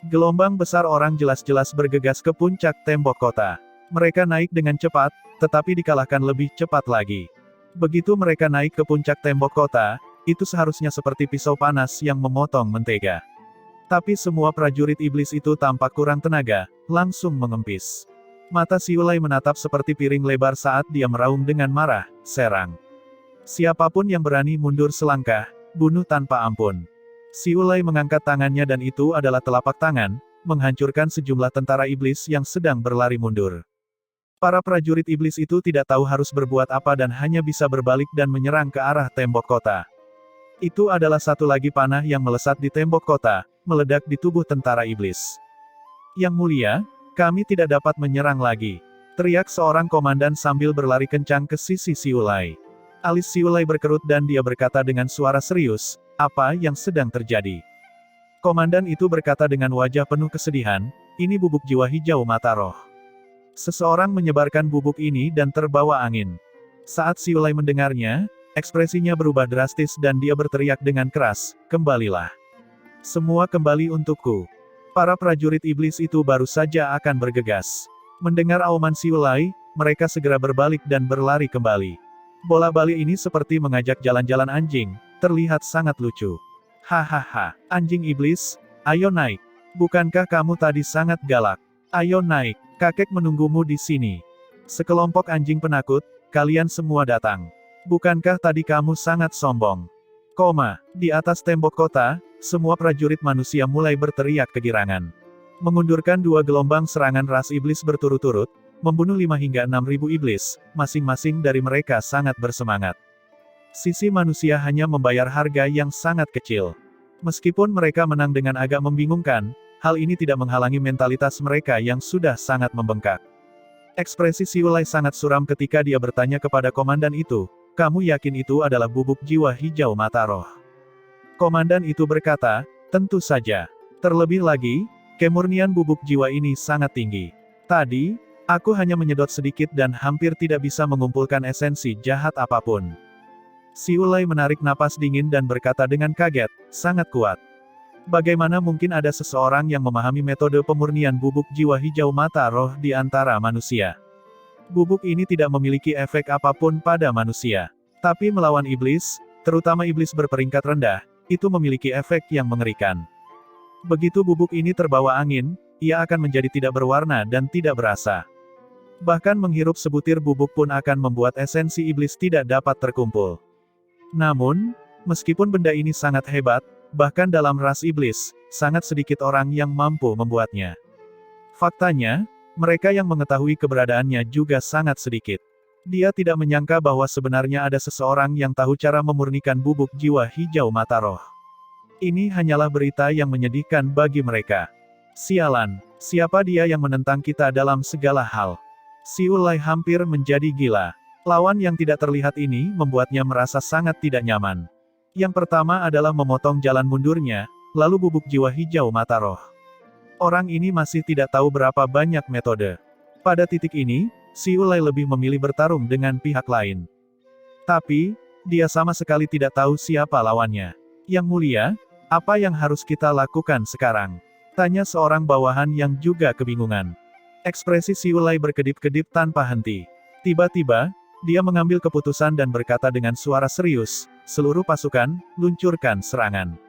Speaker 1: Gelombang besar orang jelas-jelas bergegas ke puncak tembok kota. Mereka naik dengan cepat, tetapi dikalahkan lebih cepat lagi. Begitu mereka naik ke puncak tembok kota, itu seharusnya seperti pisau panas yang memotong mentega. Tapi semua prajurit iblis itu tampak kurang tenaga, langsung mengempis. Mata Xiu Lai menatap seperti piring lebar saat dia meraung dengan marah, serang. Siapapun yang berani mundur selangkah, bunuh tanpa ampun. Xiu Lai mengangkat tangannya dan itu adalah telapak tangan, menghancurkan sejumlah tentara iblis yang sedang berlari mundur. Para prajurit iblis itu tidak tahu harus berbuat apa dan hanya bisa berbalik dan menyerang ke arah tembok kota. Itu adalah satu lagi panah yang melesat di tembok kota, meledak di tubuh tentara iblis. Yang mulia, Kami tidak dapat menyerang lagi. Teriak seorang komandan sambil berlari kencang ke sisi Siulai. Alis Siulai berkerut dan dia berkata dengan suara serius, apa yang sedang terjadi? Komandan itu berkata dengan wajah penuh kesedihan, ini bubuk jiwa hijau mata roh. Seseorang menyebarkan bubuk ini dan terbawa angin. Saat Siulai mendengarnya, ekspresinya berubah drastis dan dia berteriak dengan keras, kembalilah. Semua kembali untukku. Para prajurit iblis itu baru saja akan bergegas. Mendengar auman Siulai, mereka segera berbalik dan berlari kembali. Bola bali ini seperti mengajak jalan-jalan anjing, terlihat sangat lucu. Hahaha, anjing iblis, ayo naik. Bukankah kamu tadi sangat galak? Ayo naik, kakek menunggumu di sini. Sekelompok anjing penakut, kalian semua datang. Bukankah tadi kamu sangat sombong? Di atas tembok kota, semua prajurit manusia mulai berteriak kegirangan. Mengundurkan 2 gelombang serangan ras iblis berturut-turut, membunuh 5 hingga 6.000 iblis, masing-masing dari mereka sangat bersemangat. Sisi manusia hanya membayar harga yang sangat kecil. Meskipun mereka menang dengan agak membingungkan, hal ini tidak menghalangi mentalitas mereka yang sudah sangat membengkak. Ekspresi Siulai sangat suram ketika dia bertanya kepada komandan itu, kamu yakin itu adalah bubuk jiwa hijau mata roh? Komandan itu berkata, tentu saja. Terlebih lagi, kemurnian bubuk jiwa ini sangat tinggi. Tadi, aku hanya menyedot sedikit dan hampir tidak bisa mengumpulkan esensi jahat apapun. Siulai menarik napas dingin dan berkata dengan kaget, sangat kuat. Bagaimana mungkin ada seseorang yang memahami metode pemurnian bubuk jiwa hijau mata roh di antara manusia? Bubuk ini tidak memiliki efek apapun pada manusia. Tapi melawan iblis, terutama iblis berperingkat rendah, itu memiliki efek yang mengerikan. Begitu bubuk ini terbawa angin, ia akan menjadi tidak berwarna dan tidak berasa. Bahkan menghirup sebutir bubuk pun akan membuat esensi iblis tidak dapat terkumpul. Namun, meskipun benda ini sangat hebat, bahkan dalam ras iblis, sangat sedikit orang yang mampu membuatnya. Faktanya, mereka yang mengetahui keberadaannya juga sangat sedikit. Dia tidak menyangka bahwa sebenarnya ada seseorang yang tahu cara memurnikan bubuk jiwa hijau mata roh. Ini hanyalah berita yang menyedihkan bagi mereka. Sialan, siapa dia yang menentang kita dalam segala hal? Siulai hampir menjadi gila. Lawan yang tidak terlihat ini membuatnya merasa sangat tidak nyaman. Yang pertama adalah memotong jalan mundurnya, lalu bubuk jiwa hijau mata roh. Orang ini masih tidak tahu berapa banyak metode. Pada titik ini, Siulai lebih memilih bertarung dengan pihak lain. Tapi, dia sama sekali tidak tahu siapa lawannya. Yang mulia, apa yang harus kita lakukan sekarang? Tanya seorang bawahan yang juga kebingungan. Ekspresi Siulai berkedip-kedip tanpa henti. Tiba-tiba, dia mengambil keputusan dan berkata dengan suara serius, seluruh pasukan, luncurkan serangan.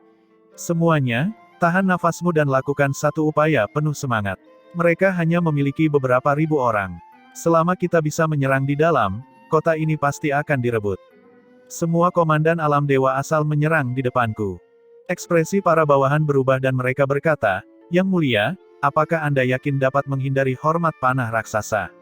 Speaker 1: Semuanya, tahan nafasmu dan lakukan satu upaya penuh semangat. Mereka hanya memiliki beberapa ribu orang. Selama kita bisa menyerang di dalam, kota ini pasti akan direbut. Semua komandan alam dewa asal menyerang di depanku. Ekspresi para bawahan berubah dan mereka berkata, Yang mulia, apakah Anda yakin dapat menghindari hormat panah raksasa?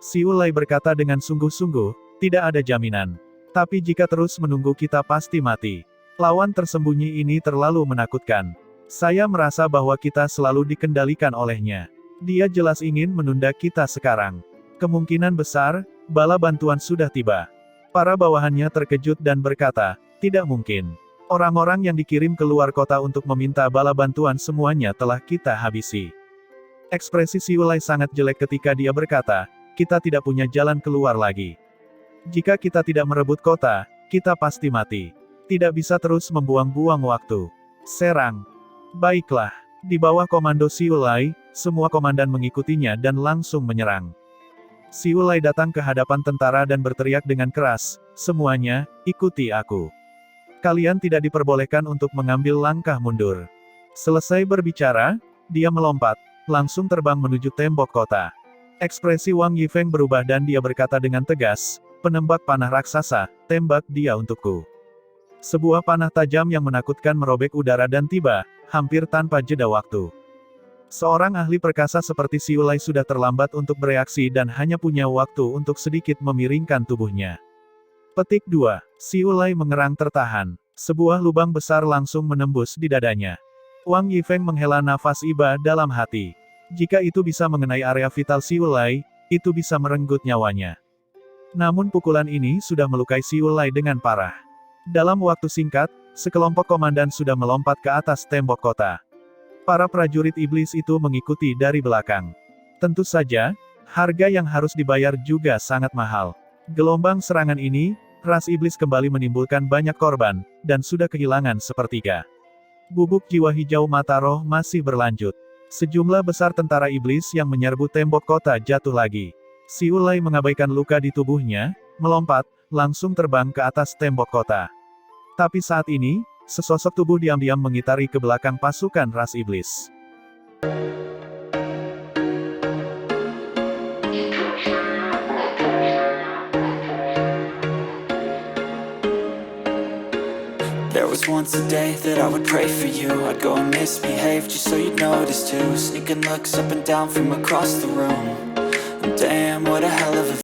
Speaker 1: Siulai berkata dengan sungguh-sungguh, tidak ada jaminan. Tapi jika terus menunggu kita pasti mati. Lawan tersembunyi ini terlalu menakutkan. Saya merasa bahwa kita selalu dikendalikan olehnya. Dia jelas ingin menunda kita sekarang. Kemungkinan besar, bala bantuan sudah tiba. Para bawahannya terkejut dan berkata, tidak mungkin. Orang-orang yang dikirim keluar kota untuk meminta bala bantuan semuanya telah kita habisi. Ekspresi Siulai sangat jelek ketika dia berkata, kita tidak punya jalan keluar lagi. Jika kita tidak merebut kota, kita pasti mati. Tidak bisa terus membuang-buang waktu. Serang. Baiklah. Di bawah komando Siulai, semua komandan mengikutinya dan langsung menyerang. Siulai datang ke hadapan tentara dan berteriak dengan keras, semuanya, ikuti aku. Kalian tidak diperbolehkan untuk mengambil langkah mundur. Selesai berbicara, dia melompat, langsung terbang menuju tembok kota. Ekspresi Wang Yifeng berubah dan dia berkata dengan tegas, penembak panah raksasa, tembak dia untukku. Sebuah panah tajam yang menakutkan merobek udara dan tiba, hampir tanpa jeda waktu. Seorang ahli perkasa seperti Siulai sudah terlambat untuk bereaksi dan hanya punya waktu untuk sedikit memiringkan tubuhnya. Petik 2. Siulai mengerang tertahan. Sebuah lubang besar langsung menembus di dadanya. Wang Yifeng menghela nafas iba dalam hati. Jika itu bisa mengenai area vital Siulai, itu bisa merenggut nyawanya. Namun pukulan ini sudah melukai Siulai dengan parah. Dalam waktu singkat, sekelompok komandan sudah melompat ke atas tembok kota. Para prajurit iblis itu mengikuti dari belakang. Tentu saja, harga yang harus dibayar juga sangat mahal. Gelombang serangan ini, ras iblis kembali menimbulkan banyak korban, dan sudah kehilangan sepertiga. Bubuk jiwa hijau mata roh masih berlanjut. Sejumlah besar tentara iblis yang menyerbu tembok kota jatuh lagi. Siulai mengabaikan luka di tubuhnya, melompat, langsung terbang ke atas tembok kota. Tapi saat ini, sesosok tubuh diam-diam mengitari ke belakang pasukan ras iblis.
Speaker 2: There was once a day that I would pray for you. I'd go and misbehave just so you'd notice too. Sneaking looks up and down from across the room. And damn, what a hell of a